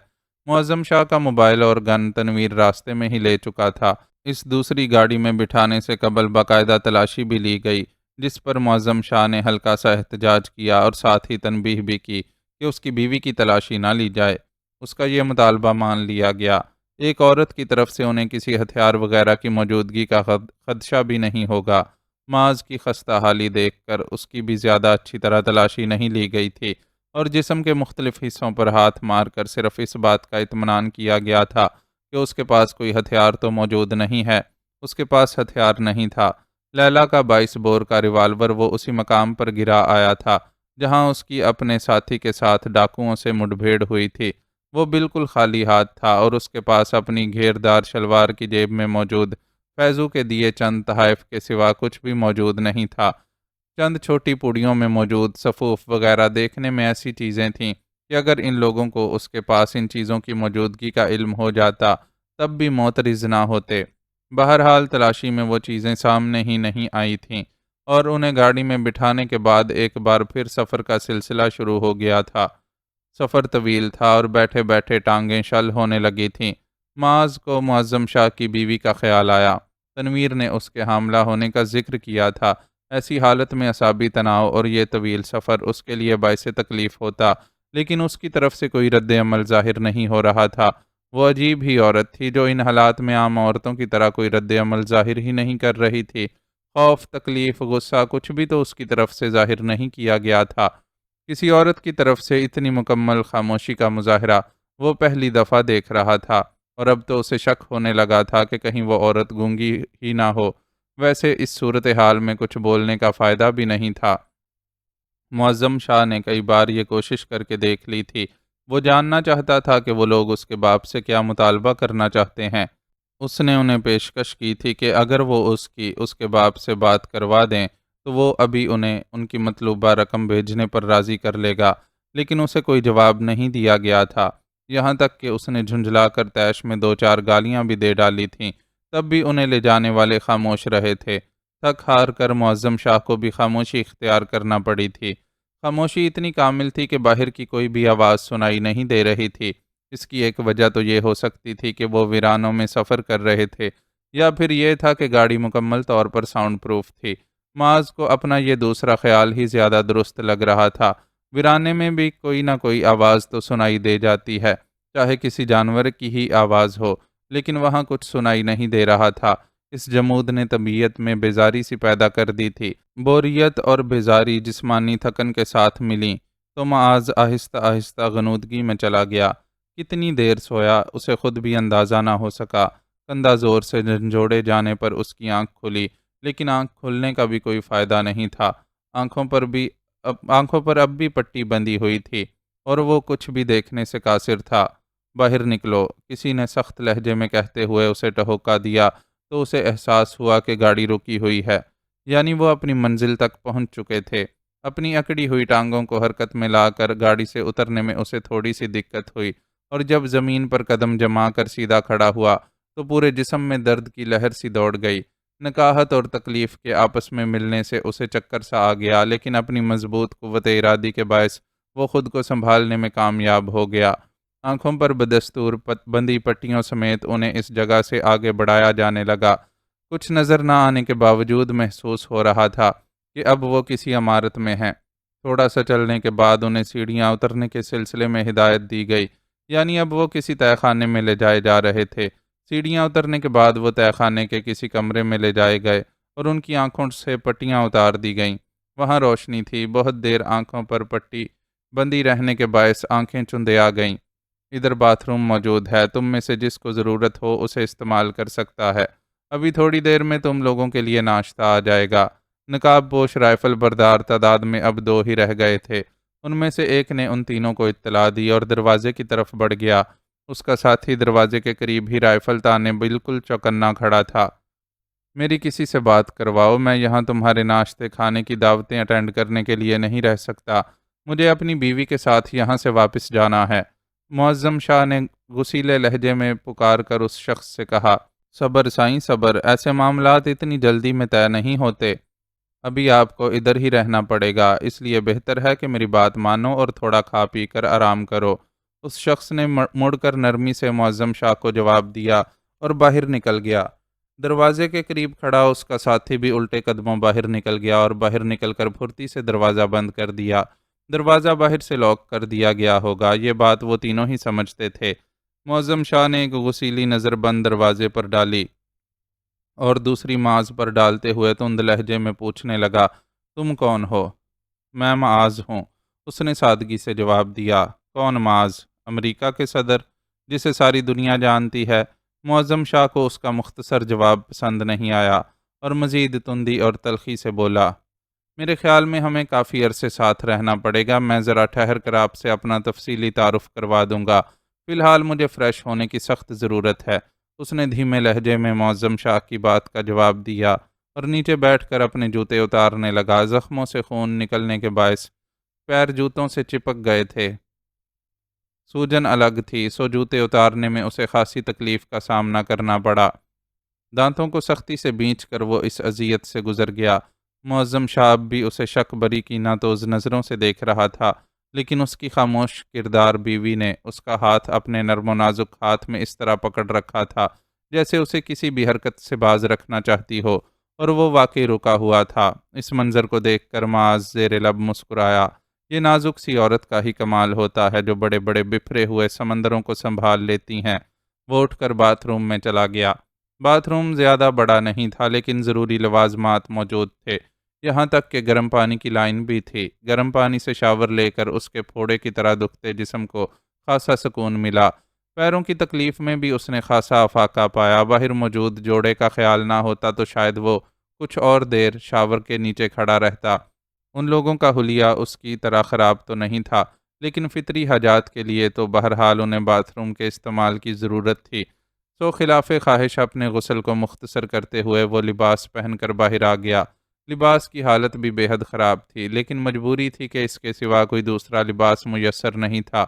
معظم شاہ کا موبائل اور گن تنویر راستے میں ہی لے چکا تھا۔ اس دوسری گاڑی میں بٹھانے سے قبل باقاعدہ تلاشی بھی لی گئی، جس پر معظم شاہ نے ہلکا سا احتجاج کیا اور ساتھ ہی تنبیہ بھی کی کہ اس کی بیوی کی تلاشی نہ لی جائے۔ اس کا یہ مطالبہ مان لیا گیا۔ ایک عورت کی طرف سے انہیں کسی ہتھیار وغیرہ کی موجودگی کا خدشہ بھی نہیں ہوگا۔ معاذ کی خستہ حالی دیکھ کر اس کی بھی زیادہ اچھی طرح تلاشی نہیں لی گئی تھی، اور جسم کے مختلف حصوں پر ہاتھ مار کر صرف اس بات کا اطمینان کیا گیا تھا کہ اس کے پاس کوئی ہتھیار تو موجود نہیں ہے۔ اس کے پاس ہتھیار نہیں تھا۔ لیلا کا 22 بور کا ریوالور وہ اسی مقام پر گرا آیا تھا جہاں اس کی اپنے ساتھی کے ساتھ ڈاکوؤں سے مڈ بھیڑ ہوئی تھی۔ وہ بالکل خالی ہاتھ تھا اور اس کے پاس اپنی گھیردار شلوار کی جیب میں موجود فیضو کے دیے چند تحائف کے سوا کچھ بھی موجود نہیں تھا۔ چند چھوٹی پوڑیوں میں موجود صفوف وغیرہ دیکھنے میں ایسی چیزیں تھیں کہ اگر ان لوگوں کو اس کے پاس ان چیزوں کی موجودگی کا علم ہو جاتا تب بھی معترض نہ ہوتے۔ بہرحال تلاشی میں وہ چیزیں سامنے ہی نہیں آئی تھیں، اور انہیں گاڑی میں بٹھانے کے بعد ایک بار پھر سفر کا سلسلہ شروع ہو گیا تھا۔ سفر طویل تھا اور بیٹھے بیٹھے ٹانگیں شل ہونے لگی تھیں۔ معاذ کو معظم شاہ کی بیوی کا خیال آیا۔ تنویر نے اس کے حاملہ ہونے کا ذکر کیا تھا۔ ایسی حالت میں اعصابی تناؤ اور یہ طویل سفر اس کے لیے باعث تکلیف ہوتا، لیکن اس کی طرف سے کوئی رد عمل ظاہر نہیں ہو رہا تھا۔ وہ عجیب ہی عورت تھی جو ان حالات میں عام عورتوں کی طرح کوئی رد عمل ظاہر ہی نہیں کر رہی تھی۔ خوف، تکلیف، غصہ کچھ بھی تو اس کی طرف سے ظاہر نہیں کیا گیا تھا۔ کسی عورت کی طرف سے اتنی مکمل خاموشی کا مظاہرہ وہ پہلی دفعہ دیکھ رہا تھا، اور اب تو اسے شک ہونے لگا تھا کہ کہیں وہ عورت گونگی ہی نہ ہو۔ ویسے اس صورتحال میں کچھ بولنے کا فائدہ بھی نہیں تھا۔ معظم شاہ نے کئی بار یہ کوشش کر کے دیکھ لی تھی۔ وہ جاننا چاہتا تھا کہ وہ لوگ اس کے باپ سے کیا مطالبہ کرنا چاہتے ہیں۔ اس نے انہیں پیشکش کی تھی کہ اگر وہ اس کے باپ سے بات کروا دیں تو وہ ابھی انہیں ان کی مطلوبہ رقم بھیجنے پر راضی کر لے گا، لیکن اسے کوئی جواب نہیں دیا گیا تھا۔ یہاں تک کہ اس نے جھنجھلا کر طیش میں 2-4 گالیاں بھی دے ڈالی تھیں، تب بھی انہیں لے جانے والے خاموش رہے تھے۔ تھک ہار کر معظم شاہ کو بھی خاموشی اختیار کرنا پڑی تھی۔ خاموشی اتنی کامل تھی کہ باہر کی کوئی بھی آواز سنائی نہیں دے رہی تھی۔ اس کی ایک وجہ تو یہ ہو سکتی تھی کہ وہ ویرانوں میں سفر کر رہے تھے، یا پھر یہ تھا کہ گاڑی مکمل طور پر ساؤنڈ پروف تھی۔ معاذ کو اپنا یہ دوسرا خیال ہی زیادہ درست لگ رہا تھا۔ ویرانے میں بھی کوئی نہ کوئی آواز تو سنائی دے جاتی ہے، چاہے کسی جانور کی ہی آواز ہو، لیکن وہاں کچھ سنائی نہیں دے رہا تھا۔ اس جمود نے طبیعت میں بیزاری سی پیدا کر دی تھی۔ بوریت اور بیزاری جسمانی تھکن کے ساتھ ملیں تو معاذ آہستہ آہستہ غنودگی میں چلا گیا۔ کتنی دیر سویا اسے خود بھی اندازہ نہ ہو سکا۔ کندھا زور سے جھنجھوڑے جانے پر اس کی آنکھ کھلی، لیکن آنکھ کھلنے کا بھی کوئی فائدہ نہیں تھا۔ آنکھوں پر اب بھی پٹی بندھی ہوئی تھی، اور وہ کچھ بھی دیکھنے سے قاصر تھا۔ باہر نکلو، کسی نے سخت لہجے میں کہتے ہوئے اسے ٹہوکا دیا تو اسے احساس ہوا کہ گاڑی رکی ہوئی ہے، یعنی وہ اپنی منزل تک پہنچ چکے تھے۔ اپنی اکڑی ہوئی ٹانگوں کو حرکت میں لا کر گاڑی سے اترنے میں اسے تھوڑی سی دقت ہوئی، اور جب زمین پر قدم جما کر سیدھا کھڑا ہوا تو پورے جسم میں درد کی لہر سی دوڑ گئی۔ نکاہت اور تکلیف کے آپس میں ملنے سے اسے چکر سا آ گیا، لیکن اپنی مضبوط قوت ارادی کے باعث وہ خود کو سنبھالنے میں کامیاب ہو گیا۔ آنکھوں پر بدستور بندی پٹیوں سمیت انہیں اس جگہ سے آگے بڑھایا جانے لگا۔ کچھ نظر نہ آنے کے باوجود محسوس ہو رہا تھا کہ اب وہ کسی عمارت میں ہیں۔ تھوڑا سا چلنے کے بعد انہیں سیڑھیاں اترنے کے سلسلے میں ہدایت دی گئی، یعنی اب وہ کسی تہہ خانے میں لے جائے جا رہے تھے۔ سیڑھیاں اترنے کے بعد وہ تہہ خانے کے کسی کمرے میں لے جائے گئے اور ان کی آنکھوں سے پٹیاں اتار دی گئیں۔ وہاں روشنی تھی۔ بہت دیر آنکھوں پر پٹی بندی رہنے کے باعث آنکھیں چندیا گئیں۔ ادھر باتھ روم موجود ہے، تم میں سے جس کو ضرورت ہو اسے استعمال کر سکتا ہے۔ ابھی تھوڑی دیر میں تم لوگوں کے لیے ناشتہ آ جائے گا۔ نقاب پوش رائفل بردار تعداد میں اب 2 ہی رہ گئے تھے۔ ان میں سے ایک نے ان تینوں کو اطلاع دی اور دروازے کی طرف بڑھ گیا۔ اس کا ساتھی دروازے کے قریب ہی رائفل تانے بالکل چوکنا کھڑا تھا۔ میری کسی سے بات کرواؤ، میں یہاں تمہارے ناشتے کھانے کی دعوتیں اٹینڈ کرنے کے لیے نہیں رہ سکتا۔ مجھے اپنی بیوی کے ساتھ یہاں سے واپس جانا ہے۔ معظم شاہ نے غصیلے لہجے میں پکار کر اس شخص سے کہا۔ صبر سائیں صبر، ایسے معاملات اتنی جلدی میں طے نہیں ہوتے۔ ابھی آپ کو ادھر ہی رہنا پڑے گا، اس لیے بہتر ہے کہ میری بات مانو اور تھوڑا کھا پی کر آرام کرو۔ اس شخص نے مڑ کر نرمی سے معظم شاہ کو جواب دیا اور باہر نکل گیا۔ دروازے کے قریب کھڑا اس کا ساتھی بھی الٹے قدموں باہر نکل گیا اور باہر نکل کر پھرتی سے دروازہ بند کر دیا۔ دروازہ باہر سے لاک کر دیا گیا ہوگا، یہ بات وہ تینوں ہی سمجھتے تھے۔ معظم شاہ نے ایک غسیلی نظر بند دروازے پر ڈالی اور دوسری معاذ پر ڈالتے ہوئے تند لہجے میں پوچھنے لگا، تم کون ہو؟ میں معاذ ہوں، اس نے سادگی سے جواب دیا۔ کون معاذ؟ امریکہ کے صدر، جسے ساری دنیا جانتی ہے۔ معظم شاہ کو اس کا مختصر جواب پسند نہیں آیا اور مزید تندی اور تلخی سے بولا، میرے خیال میں ہمیں کافی عرصے ساتھ رہنا پڑے گا، میں ذرا ٹھہر کر آپ سے اپنا تفصیلی تعارف کروا دوں گا، فی الحال مجھے فریش ہونے کی سخت ضرورت ہے۔ اس نے دھیمے لہجے میں معظم شاہ کی بات کا جواب دیا اور نیچے بیٹھ کر اپنے جوتے اتارنے لگا۔ زخموں سے خون نکلنے کے باعث پیر جوتوں سے چپک گئے تھے، سوجن الگ تھی، سو جوتے اتارنے میں اسے خاصی تکلیف کا سامنا کرنا پڑا۔ دانتوں کو سختی سے بینچ کر وہ اس اذیت سے گزر گیا۔ معظم شاہ اب بھی اسے شک بری کی ناتوز نظروں سے دیکھ رہا تھا، لیکن اس کی خاموش کردار بیوی نے اس کا ہاتھ اپنے نرم و نازک ہاتھ میں اس طرح پکڑ رکھا تھا جیسے اسے کسی بھی حرکت سے باز رکھنا چاہتی ہو، اور وہ واقعی رکا ہوا تھا۔ اس منظر کو دیکھ کر معاذ زیر لب مسکرایا۔ یہ نازک سی عورت کا ہی کمال ہوتا ہے جو بڑے بڑے بکھرے ہوئے سمندروں کو سنبھال لیتی ہیں۔ وہ اٹھ کر باتھ روم میں چلا گیا۔ باتھ روم زیادہ بڑا نہیں تھا، لیکن ضروری لوازمات موجود تھے، یہاں تک کہ گرم پانی کی لائن بھی تھی۔ گرم پانی سے شاور لے کر اس کے پھوڑے کی طرح دکھتے جسم کو خاصا سکون ملا۔ پیروں کی تکلیف میں بھی اس نے خاصا افاقہ پایا۔ باہر موجود جوڑے کا خیال نہ ہوتا تو شاید وہ کچھ اور دیر شاور کے نیچے کھڑا رہتا۔ ان لوگوں کا حلیہ اس کی طرح خراب تو نہیں تھا، لیکن فطری حاجات کے لیے تو بہرحال انہیں باتھ روم کے استعمال کی ضرورت تھی۔ سو خلاف خواہش اپنے غسل کو مختصر کرتے ہوئے وہ لباس پہن کر باہر آ گیا۔ لباس کی حالت بھی بے حد خراب تھی، لیکن مجبوری تھی کہ اس کے سوا کوئی دوسرا لباس میسر نہیں تھا۔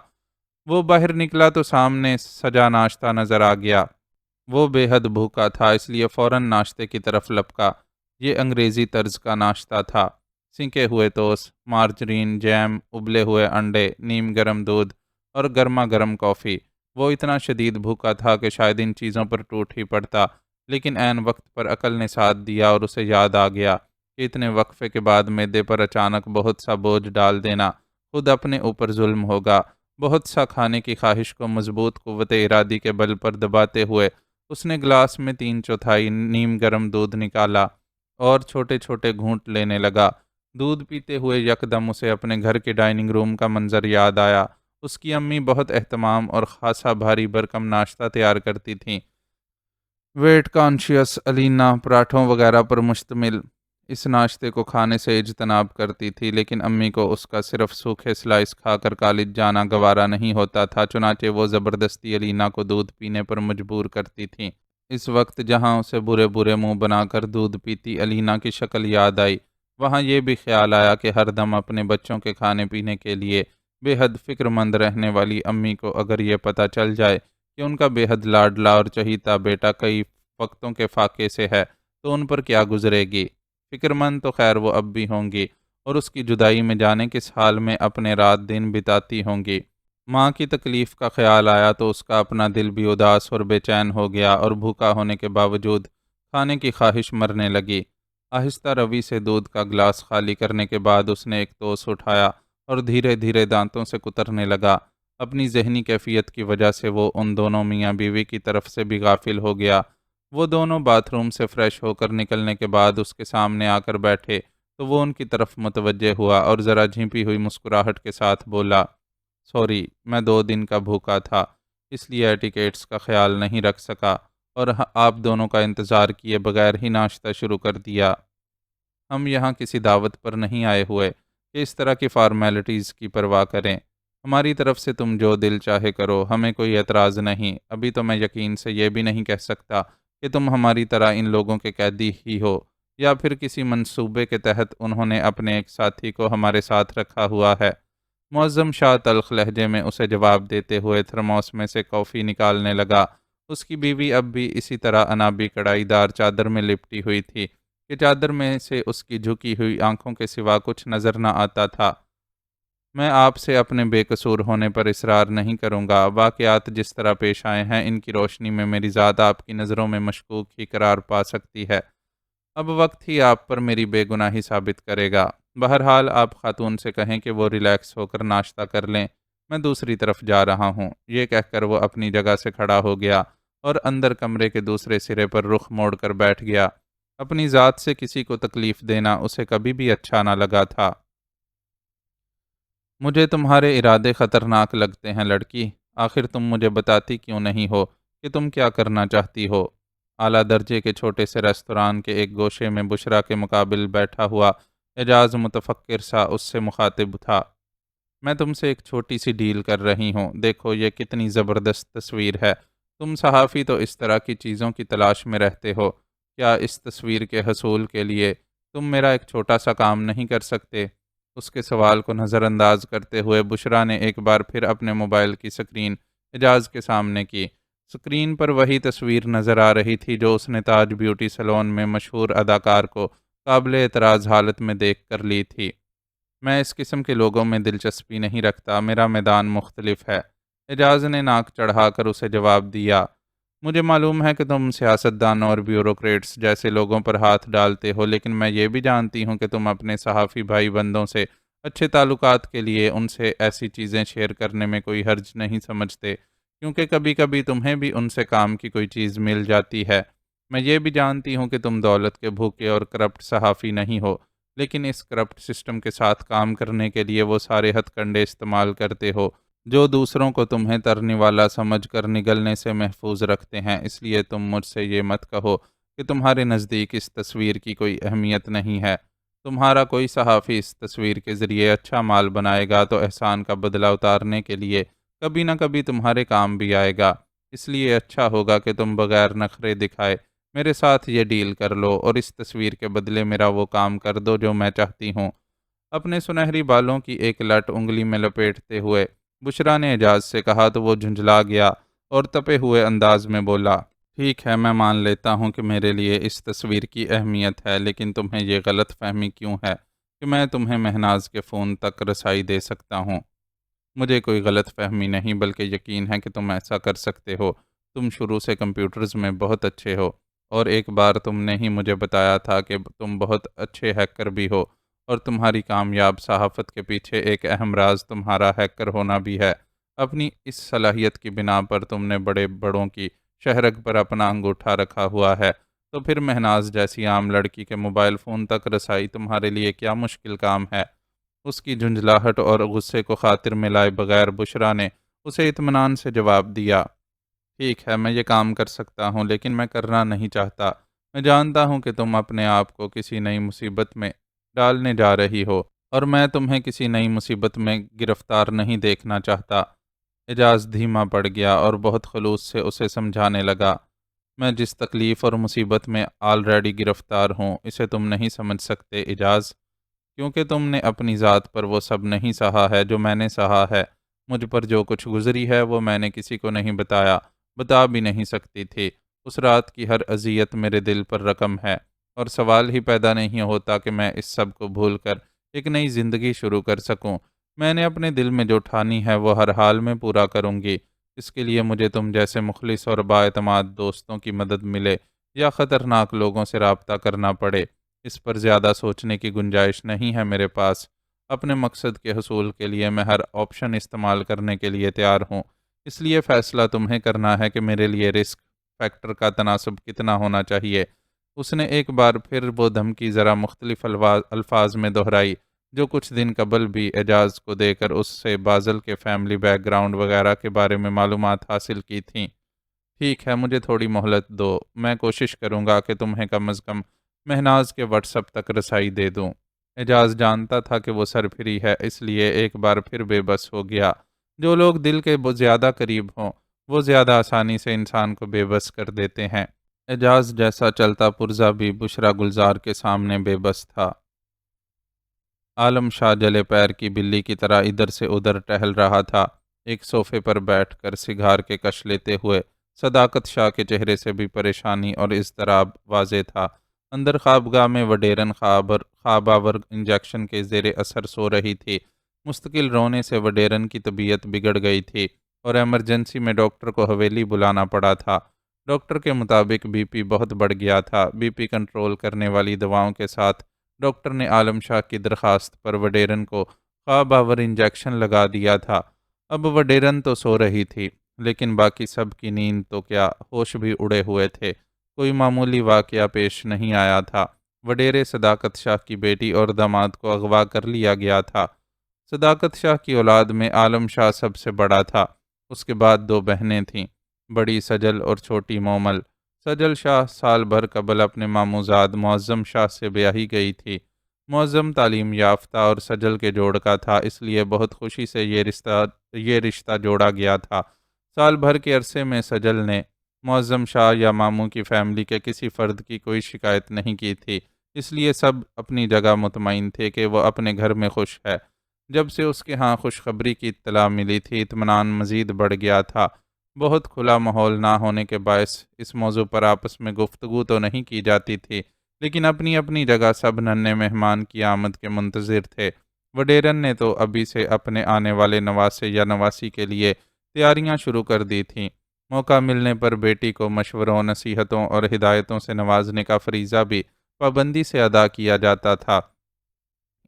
وہ باہر نکلا تو سامنے سجا ناشتہ نظر آ گیا۔ وہ بے حد بھوکا تھا، اس لیے فوراً ناشتے کی طرف لپکا۔ یہ انگریزی طرز کا ناشتہ تھا۔ سینکے ہوئے ٹوسٹ، مارجرین، جیم، ابلے ہوئے انڈے، نیم گرم دودھ اور گرما گرم کافی۔ وہ اتنا شدید بھوکا تھا کہ شاید ان چیزوں پر ٹوٹ ہی پڑتا، لیکن عین وقت پر عقل نے ساتھ دیا اور اسے یاد آ گیا کہ اتنے وقفے کے بعد معدے پر اچانک بہت سا بوجھ ڈال دینا خود اپنے اوپر ظلم ہوگا۔ بہت سا کھانے کی خواہش کو مضبوط قوت ارادی کے بل پر دباتے ہوئے اس نے گلاس میں 3/4 نیم گرم دودھ نکالا اور چھوٹے چھوٹے گھونٹ لینے لگا۔ دودھ پیتے ہوئے یکدم اسے اپنے گھر کے ڈائننگ روم کا منظر یاد آیا۔ اس کی امی بہت اہتمام اور خاصا بھاری بھرکم ناشتہ تیار کرتی تھیں، ویٹ کانشیس الینا پراٹھوں وغیرہ پر مشتمل۔ اس ناشتے کو کھانے سے اجتناب کرتی تھی، لیکن امی کو اس کا صرف سوکھے سلائس کھا کر کالج جانا گوارا نہیں ہوتا تھا، چنانچہ وہ زبردستی الینا کو دودھ پینے پر مجبور کرتی تھیں۔ اس وقت جہاں اسے برے برے منہ بنا کر دودھ پیتی الینا کی شکل یاد آئی، وہاں یہ بھی خیال آیا کہ ہر دم اپنے بچوں کے کھانے پینے کے لیے بے حد فکر مند رہنے والی امی کو اگر یہ پتہ چل جائے کہ ان کا بے حد لاڈلا اور چہیتا بیٹا کئی وقتوں کے فاقے سے ہے تو ان پر کیا گزرے گی۔ فکر مند تو خیر وہ اب بھی ہوں گی، اور اس کی جدائی میں جانے کس حال میں اپنے رات دن بتاتی ہوں گی۔ ماں کی تکلیف کا خیال آیا تو اس کا اپنا دل بھی اداس اور بے چین ہو گیا، اور بھوکا ہونے کے باوجود کھانے کی خواہش مرنے لگی۔ آہستہ روی سے دودھ کا گلاس خالی کرنے کے بعد اس نے ایک توس اٹھایا اور دھیرے دھیرے دانتوں سے کترنے لگا۔ اپنی ذہنی کیفیت کی وجہ سے وہ ان دونوں میاں بیوی کی طرف سے بھی غافل ہو گیا۔ وہ دونوں باتھ روم سے فریش ہو کر نکلنے کے بعد اس کے سامنے آ کر بیٹھے تو وہ ان کی طرف متوجہ ہوا اور ذرا جھنپی ہوئی مسکراہٹ کے ساتھ بولا، سوری، میں 2 دن کا بھوکا تھا، اس لیے ایٹیکیٹس کا خیال نہیں رکھ سکا اور آپ دونوں کا انتظار کیے بغیر ہی ناشتہ شروع کر دیا۔ ہم یہاں کسی دعوت پر نہیں آئے ہوئے کہ اس طرح کی فارمیلٹیز کی پرواہ کریں۔ ہماری طرف سے تم جو دل چاہے کرو، ہمیں کوئی اعتراض نہیں۔ ابھی تو میں یقین سے یہ بھی نہیں کہہ سکتا کہ تم ہماری طرح ان لوگوں کے قیدی ہی ہو، یا پھر کسی منصوبے کے تحت انہوں نے اپنے ایک ساتھی کو ہمارے ساتھ رکھا ہوا ہے۔ معظم شاہ تلخ لہجے میں اسے جواب دیتے ہوئے تھرموس میں سے کافی نکالنے لگا۔ اس کی بیوی اب بھی اسی طرح انابی کڑائی دار چادر میں لپٹی ہوئی تھی کہ چادر میں سے اس کی جھکی ہوئی آنکھوں کے سوا کچھ نظر نہ آتا تھا۔ میں آپ سے اپنے بے قصور ہونے پر اصرار نہیں کروں گا۔ واقعات جس طرح پیش آئے ہیں ان کی روشنی میں میری ذات آپ کی نظروں میں مشکوک ہی قرار پا سکتی ہے۔ اب وقت ہی آپ پر میری بے گناہی ثابت کرے گا۔ بہرحال آپ خاتون سے کہیں کہ وہ ریلیکس ہو کر ناشتہ کر لیں، میں دوسری طرف جا رہا ہوں۔ یہ کہہ کر وہ اپنی جگہ سے کھڑا ہو گیا اور اندر کمرے کے دوسرے سرے پر رخ موڑ کر بیٹھ گیا۔ اپنی ذات سے کسی کو تکلیف دینا اسے کبھی بھی اچھا نہ لگا تھا۔ مجھے تمہارے ارادے خطرناک لگتے ہیں لڑکی، آخر تم مجھے بتاتی کیوں نہیں ہو کہ تم کیا کرنا چاہتی ہو؟ اعلیٰ درجے کے چھوٹے سے ریستوران کے ایک گوشے میں بشرا کے مقابل بیٹھا ہوا اعجاز متفکر سا اس سے مخاطب تھا۔ میں تم سے ایک چھوٹی سی ڈیل کر رہی ہوں، دیکھو یہ کتنی زبردست تصویر ہے۔ تم صحافی تو اس طرح کی چیزوں کی تلاش میں رہتے ہو، کیا اس تصویر کے حصول کے لیے تم میرا ایک چھوٹا سا کام نہیں کر سکتے؟ اس کے سوال کو نظر انداز کرتے ہوئے بشرا نے ایک بار پھر اپنے موبائل کی سکرین اعجاز کے سامنے کی۔ سکرین پر وہی تصویر نظر آ رہی تھی جو اس نے تاج بیوٹی سیلون میں مشہور اداکار کو قابل اعتراض حالت میں دیکھ کر لی تھی۔ میں اس قسم کے لوگوں میں دلچسپی نہیں رکھتا، میرا میدان مختلف ہے۔ اعجاز نے ناک چڑھا کر اسے جواب دیا۔ مجھے معلوم ہے کہ تم سیاستدانوں اور بیوروکریٹس جیسے لوگوں پر ہاتھ ڈالتے ہو، لیکن میں یہ بھی جانتی ہوں کہ تم اپنے صحافی بھائی بندوں سے اچھے تعلقات کے لیے ان سے ایسی چیزیں شیئر کرنے میں کوئی حرج نہیں سمجھتے، کیونکہ کبھی کبھی تمہیں بھی ان سے کام کی کوئی چیز مل جاتی ہے۔ میں یہ بھی جانتی ہوں کہ تم دولت کے بھوکے اور کرپٹ صحافی نہیں ہو، لیکن اس کرپٹ سسٹم کے ساتھ کام کرنے کے لیے وہ سارے ہتھ کنڈے استعمال کرتے ہو جو دوسروں کو تمہیں ترنے والا سمجھ کر نگلنے سے محفوظ رکھتے ہیں۔ اس لیے تم مجھ سے یہ مت کہو کہ تمہارے نزدیک اس تصویر کی کوئی اہمیت نہیں ہے۔ تمہارا کوئی صحافی اس تصویر کے ذریعے اچھا مال بنائے گا تو احسان کا بدلہ اتارنے کے لیے کبھی نہ کبھی تمہارے کام بھی آئے گا۔ اس لیے اچھا ہوگا کہ تم بغیر نخرے دکھائے میرے ساتھ یہ ڈیل کر لو اور اس تصویر کے بدلے میرا وہ کام کر دو جو میں چاہتی ہوں۔ اپنے سنہری بالوں کی ایک لٹ انگلی میں لپیٹتے ہوئے بشرا نے اعجاز سے کہا تو وہ جھنجھلا گیا اور تپے ہوئے انداز میں بولا، ٹھیک ہے میں مان لیتا ہوں کہ میرے لیے اس تصویر کی اہمیت ہے، لیکن تمہیں یہ غلط فہمی کیوں ہے کہ میں تمہیں مہناز کے فون تک رسائی دے سکتا ہوں؟ مجھے کوئی غلط فہمی نہیں بلکہ یقین ہے کہ تم ایسا کر سکتے ہو۔ تم شروع سے کمپیوٹرز میں بہت اچھے ہو اور ایک بار تم نے ہی مجھے بتایا تھا کہ تم بہت اچھے ہیکر بھی ہو اور تمہاری کامیاب صحافت کے پیچھے ایک اہم راز تمہارا ہیکر ہونا بھی ہے۔ اپنی اس صلاحیت کی بنا پر تم نے بڑے بڑوں کی شہرت پر اپنا انگوٹھا رکھا ہوا ہے، تو پھر مہناز جیسی عام لڑکی کے موبائل فون تک رسائی تمہارے لیے کیا مشکل کام ہے؟ اس کی جھنجھلاہٹ اور غصے کو خاطر میں لائے بغیر بشرا نے اسے اطمینان سے جواب دیا، ٹھیک ہے میں یہ کام کر سکتا ہوں، لیکن میں کرنا نہیں چاہتا۔ میں جانتا ہوں کہ تم اپنے آپ کو کسی نئی مصیبت میں ڈالنے جا رہی ہو اور میں تمہیں کسی نئی مصیبت میں گرفتار نہیں دیکھنا چاہتا۔ اعجاز دھیما پڑ گیا اور بہت خلوص سے اسے سمجھانے لگا، میں جس تکلیف اور مصیبت میں آلریڈی گرفتار ہوں اسے تم نہیں سمجھ سکتے اعجاز، کیونکہ تم نے اپنی ذات پر وہ سب نہیں سہا ہے جو میں نے سہا ہے۔ مجھ پر جو کچھ گزری ہے وہ میں نے کسی کو نہیں بتایا، بتا بھی نہیں سکتی تھی۔ اس رات کی ہر اذیت میرے دل پر رقم ہے اور سوال ہی پیدا نہیں ہوتا کہ میں اس سب کو بھول کر ایک نئی زندگی شروع کر سکوں۔ میں نے اپنے دل میں جو ٹھانی ہے وہ ہر حال میں پورا کروں گی۔ اس کے لیے مجھے تم جیسے مخلص اور بااعتماد دوستوں کی مدد ملے یا خطرناک لوگوں سے رابطہ کرنا پڑے، اس پر زیادہ سوچنے کی گنجائش نہیں ہے میرے پاس۔ اپنے مقصد کے حصول کے لیے میں ہر آپشن استعمال کرنے کے لیے تیار ہوں، اس لیے فیصلہ تمہیں کرنا ہے کہ میرے لیے رسک فیکٹر کا تناسب کتنا ہونا چاہیے۔ اس نے ایک بار پھر وہ دھمکی ذرا مختلف الفاظ میں دہرائی جو کچھ دن قبل بھی اعجاز کو دے کر اس سے بازل کے فیملی بیک گراؤنڈ وغیرہ کے بارے میں معلومات حاصل کی تھیں۔ ٹھیک ہے مجھے تھوڑی مہلت دو، میں کوشش کروں گا کہ تمہیں کم از کم مہناز کے واٹس ایپ تک رسائی دے دوں۔ اعجاز جانتا تھا کہ وہ سرفری ہے، اس لیے ایک بار پھر بے بس ہو گیا۔ جو لوگ دل کے زیادہ قریب ہوں وہ زیادہ آسانی سے انسان کو بے بس کر دیتے ہیں۔ اعجاز جیسا چلتا پرزا بھی بشرا گلزار کے سامنے بے بس تھا۔ عالم شاہ جلے پیر کی بلی کی طرح ادھر سے ادھر ٹہل رہا تھا، ایک صوفے پر بیٹھ کر سگار کے کش لیتے ہوئے۔ صداقت شاہ کے چہرے سے بھی پریشانی اور اضطراب واضح تھا۔ اندر خوابگاہ میں وڈیرن خواب آور انجیکشن کے زیر اثر سو رہی تھی۔ مستقل رونے سے وڈیرن کی طبیعت بگڑ گئی تھی اور ایمرجنسی میں ڈاکٹر کو حویلی بلانا پڑا تھا۔ ڈاکٹر کے مطابق بی پی بہت بڑھ گیا تھا۔ بی پی کنٹرول کرنے والی دواؤں کے ساتھ ڈاکٹر نے عالم شاہ کی درخواست پر وڈیرن کو خواب آور انجیکشن لگا دیا تھا۔ اب وڈیرن تو سو رہی تھی، لیکن باقی سب کی نیند تو کیا، ہوش بھی اڑے ہوئے تھے۔ کوئی معمولی واقعہ پیش نہیں آیا تھا۔ وڈیرے صداقت شاہ کی بیٹی اور داماد کو اغوا کر لیا گیا تھا۔ صداقت شاہ کی اولاد میں عالم شاہ سب سے بڑا تھا۔ اس کے بعد دو بہنیں تھیں، بڑی سجل اور چھوٹی مومل۔ سجل شاہ سال بھر قبل اپنے ماموزاد معظم شاہ سے بیاہی گئی تھی۔ معظم تعلیم یافتہ اور سجل کے جوڑ کا تھا، اس لیے بہت خوشی سے یہ رشتہ جوڑا گیا تھا۔ سال بھر کے عرصے میں سجل نے معظم شاہ یا ماموں کی فیملی کے کسی فرد کی کوئی شکایت نہیں کی تھی، اس لیے سب اپنی جگہ مطمئن تھے کہ وہ اپنے گھر میں خوش ہے۔ جب سے اس کے ہاں خوشخبری کی اطلاع ملی تھی، اطمینان مزید بڑھ گیا تھا۔ بہت کھلا ماحول نہ ہونے کے باعث اس موضوع پر آپس میں گفتگو تو نہیں کی جاتی تھی، لیکن اپنی اپنی جگہ سب ننھے مہمان کی آمد کے منتظر تھے۔ وڈیرن نے تو ابھی سے اپنے آنے والے نواسے یا نواسی کے لیے تیاریاں شروع کر دی تھیں۔ موقع ملنے پر بیٹی کو مشوروں، نصیحتوں اور ہدایتوں سے نوازنے کا فریضہ بھی پابندی سے ادا کیا جاتا تھا۔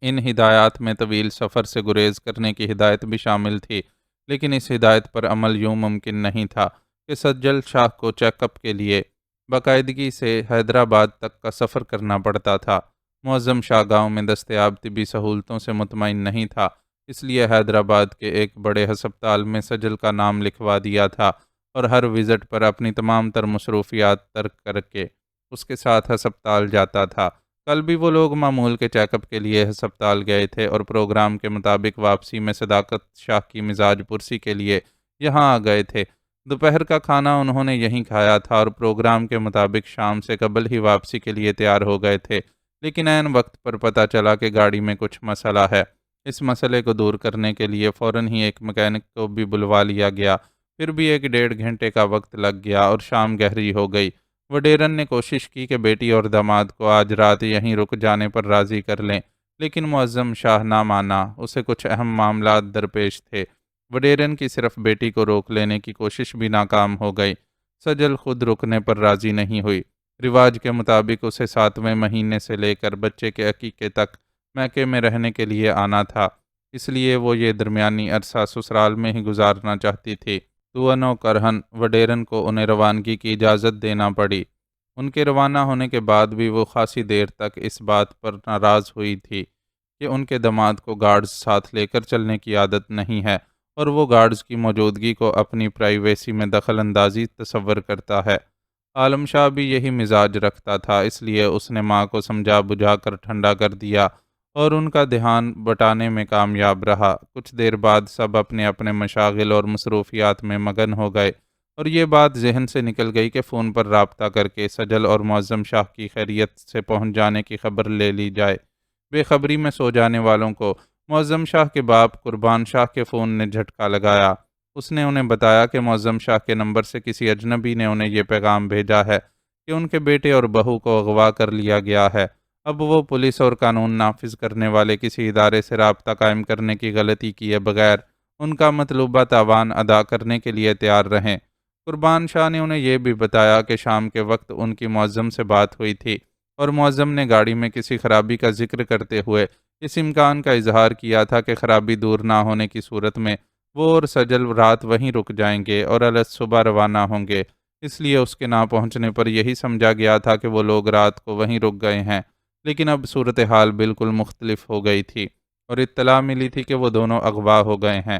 ان ہدایات میں طویل سفر سے گریز کرنے کی ہدایت بھی شامل تھی، لیکن اس ہدایت پر عمل یوں ممکن نہیں تھا کہ سجل شاہ کو چیک اپ کے لیے باقاعدگی سے حیدرآباد تک کا سفر کرنا پڑتا تھا۔ معظم شاہ گاؤں میں دستیاب طبی سہولتوں سے مطمئن نہیں تھا، اس لیے حیدرآباد کے ایک بڑے ہسپتال میں سجل کا نام لکھوا دیا تھا اور ہر وزٹ پر اپنی تمام تر مصروفیات ترک کر کے اس کے ساتھ ہسپتال جاتا تھا۔ کل بھی وہ لوگ معمول کے چیک اپ کے لیے ہسپتال گئے تھے اور پروگرام کے مطابق واپسی میں صداقت شاہ کی مزاج پرسی کے لیے یہاں آ گئے تھے۔ دوپہر کا کھانا انہوں نے یہیں کھایا تھا اور پروگرام کے مطابق شام سے قبل ہی واپسی کے لیے تیار ہو گئے تھے، لیکن عین وقت پر پتہ چلا کہ گاڑی میں کچھ مسئلہ ہے۔ اس مسئلے کو دور کرنے کے لیے فوراً ہی ایک میکینک کو بھی بلوا لیا گیا۔ پھر بھی 1 ڈیڑھ گھنٹے کا وقت لگ گیا اور شام گہری ہو گئی۔ وڈیرن نے کوشش کی کہ بیٹی اور داماد کو آج رات یہیں رک جانے پر راضی کر لیں، لیکن معظم شاہ نہ مانا، اسے کچھ اہم معاملات درپیش تھے۔ وڈیرن کی صرف بیٹی کو روک لینے کی کوشش بھی ناکام ہو گئی۔ سجل خود رکنے پر راضی نہیں ہوئی۔ رواج کے مطابق اسے 7ویں مہینے سے لے کر بچے کے عقیقے تک میکے میں رہنے کے لیے آنا تھا، اس لیے وہ یہ درمیانی عرصہ سسرال میں ہی گزارنا چاہتی تھی۔ توأن و کرہن وڈیرن کو انہیں روانگی کی اجازت دینا پڑی۔ ان کے روانہ ہونے کے بعد بھی وہ خاصی دیر تک اس بات پر ناراض ہوئی تھی کہ ان کے داماد کو گارڈز ساتھ لے کر چلنے کی عادت نہیں ہے اور وہ گارڈز کی موجودگی کو اپنی پرائیویسی میں دخل اندازی تصور کرتا ہے۔ عالم شاہ بھی یہی مزاج رکھتا تھا، اس لیے اس نے ماں کو سمجھا بجھا کر ٹھنڈا کر دیا اور ان کا دھیان بٹانے میں کامیاب رہا۔ کچھ دیر بعد سب اپنے اپنے مشاغل اور مصروفیات میں مگن ہو گئے اور یہ بات ذہن سے نکل گئی کہ فون پر رابطہ کر کے سجل اور معظم شاہ کی خیریت سے پہنچ جانے کی خبر لے لی جائے۔ بے خبری میں سو جانے والوں کو معظم شاہ کے باپ قربان شاہ کے فون نے جھٹکا لگایا۔ اس نے انہیں بتایا کہ معظم شاہ کے نمبر سے کسی اجنبی نے انہیں یہ پیغام بھیجا ہے کہ ان کے بیٹے اور بہو کو اغوا کر لیا گیا ہے۔ اب وہ پولیس اور قانون نافذ کرنے والے کسی ادارے سے رابطہ قائم کرنے کی غلطی کیے بغیر ان کا مطلوبہ تاوان ادا کرنے کے لیے تیار رہیں۔ قربان شاہ نے انہیں یہ بھی بتایا کہ شام کے وقت ان کی معظم سے بات ہوئی تھی اور معظم نے گاڑی میں کسی خرابی کا ذکر کرتے ہوئے اس امکان کا اظہار کیا تھا کہ خرابی دور نہ ہونے کی صورت میں وہ اور سجل رات وہیں رک جائیں گے اور الگ صبح روانہ ہوں گے۔ اس لیے اس کے نہ پہنچنے پر یہی سمجھا گیا تھا کہ وہ لوگ رات کو وہیں رک گئے ہیں، لیکن اب صورتحال بالکل مختلف ہو گئی تھی اور اطلاع ملی تھی کہ وہ دونوں اغوا ہو گئے ہیں۔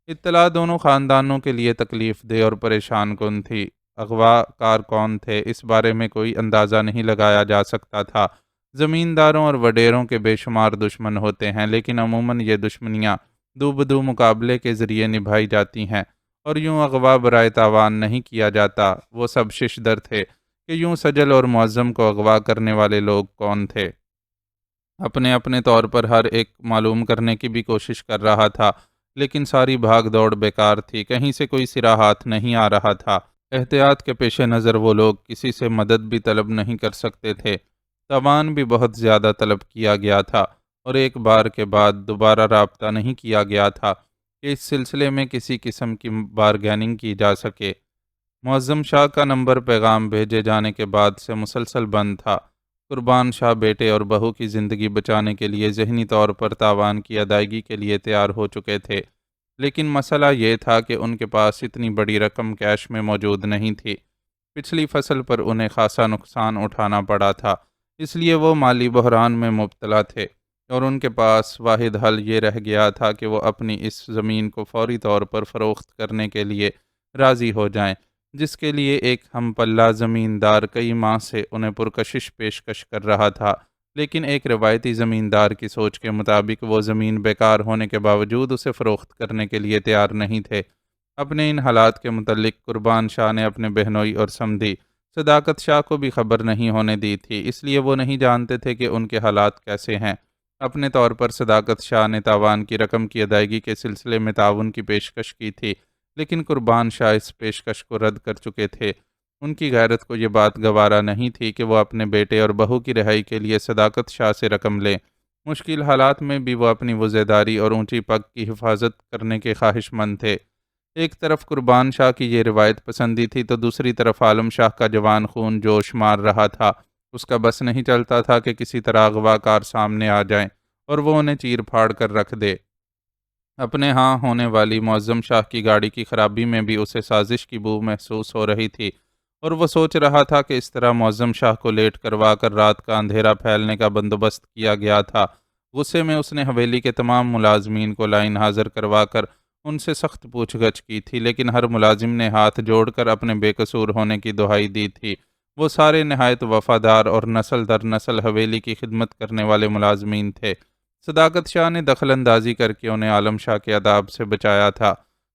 اطلاع دونوں خاندانوں کے لیے تکلیف دہ اور پریشان کن تھی۔ اغوا کار کون تھے، اس بارے میں کوئی اندازہ نہیں لگایا جا سکتا تھا۔ زمینداروں اور وڈیروں کے بے شمار دشمن ہوتے ہیں، لیکن عموماً یہ دشمنیاں دو بدو مقابلے کے ذریعے نبھائی جاتی ہیں اور یوں اغوا برائے تاوان نہیں کیا جاتا۔ وہ سب شش در تھے کہ یوں سجل اور معظم کو اغوا کرنے والے لوگ کون تھے۔ اپنے اپنے طور پر ہر ایک معلوم کرنے کی بھی کوشش کر رہا تھا، لیکن ساری بھاگ دوڑ بیکار تھی، کہیں سے کوئی سرا ہاتھ نہیں آ رہا تھا۔ احتیاط کے پیش نظر وہ لوگ کسی سے مدد بھی طلب نہیں کر سکتے تھے۔ تاوان بھی بہت زیادہ طلب کیا گیا تھا اور ایک بار کے بعد دوبارہ رابطہ نہیں کیا گیا تھا کہ اس سلسلے میں کسی قسم کی بارگیننگ کی جا سکے۔ معظم شاہ کا نمبر پیغام بھیجے جانے کے بعد سے مسلسل بند تھا۔ قربان شاہ بیٹے اور بہو کی زندگی بچانے کے لیے ذہنی طور پر تاوان کی ادائیگی کے لیے تیار ہو چکے تھے، لیکن مسئلہ یہ تھا کہ ان کے پاس اتنی بڑی رقم کیش میں موجود نہیں تھی۔ پچھلی فصل پر انہیں خاصا نقصان اٹھانا پڑا تھا، اس لیے وہ مالی بحران میں مبتلا تھے، اور ان کے پاس واحد حل یہ رہ گیا تھا کہ وہ اپنی اس زمین کو فوری طور پر فروخت کرنے کے لیے راضی ہو جائیں، جس کے لیے ایک ہم پلہ زمیندار کئی ماہ سے انہیں پرکشش پیشکش کر رہا تھا، لیکن ایک روایتی زمیندار کی سوچ کے مطابق وہ زمین بیکار ہونے کے باوجود اسے فروخت کرنے کے لیے تیار نہیں تھے۔ اپنے ان حالات کے متعلق قربان شاہ نے اپنے بہنوئی اور سمدھی صداقت شاہ کو بھی خبر نہیں ہونے دی تھی، اس لیے وہ نہیں جانتے تھے کہ ان کے حالات کیسے ہیں۔ اپنے طور پر صداقت شاہ نے تاوان کی رقم کی ادائیگی کے سلسلے میں تعاون کی پیشکش کی تھی، لیکن قربان شاہ اس پیشکش کو رد کر چکے تھے۔ ان کی غیرت کو یہ بات گوارا نہیں تھی کہ وہ اپنے بیٹے اور بہو کی رہائی کے لیے صداقت شاہ سے رقم لیں۔ مشکل حالات میں بھی وہ اپنی وزیداری اور اونچی پگ کی حفاظت کرنے کے خواہش مند تھے۔ ایک طرف قربان شاہ کی یہ روایت پسندی تھی تو دوسری طرف عالم شاہ کا جوان خون جوش مار رہا تھا۔ اس کا بس نہیں چلتا تھا کہ کسی طرح اغوا کار سامنے آ جائیں اور وہ انہیں چیر پھاڑ کر رکھ دے۔ اپنے ہاں ہونے والی معظم شاہ کی گاڑی کی خرابی میں بھی اسے سازش کی بو محسوس ہو رہی تھی، اور وہ سوچ رہا تھا کہ اس طرح معظم شاہ کو لیٹ کروا کر رات کا اندھیرا پھیلنے کا بندوبست کیا گیا تھا۔ غصے میں اس نے حویلی کے تمام ملازمین کو لائن حاضر کروا کر ان سے سخت پوچھ گچھ کی تھی، لیکن ہر ملازم نے ہاتھ جوڑ کر اپنے بے قصور ہونے کی دہائی دی تھی۔ وہ سارے نہایت وفادار اور نسل در نسل حویلی کی خدمت کرنے والے ملازمین تھے۔ صداقت شاہ نے دخل اندازی کر کے انہیں عالم شاہ کے عذاب سے بچایا تھا۔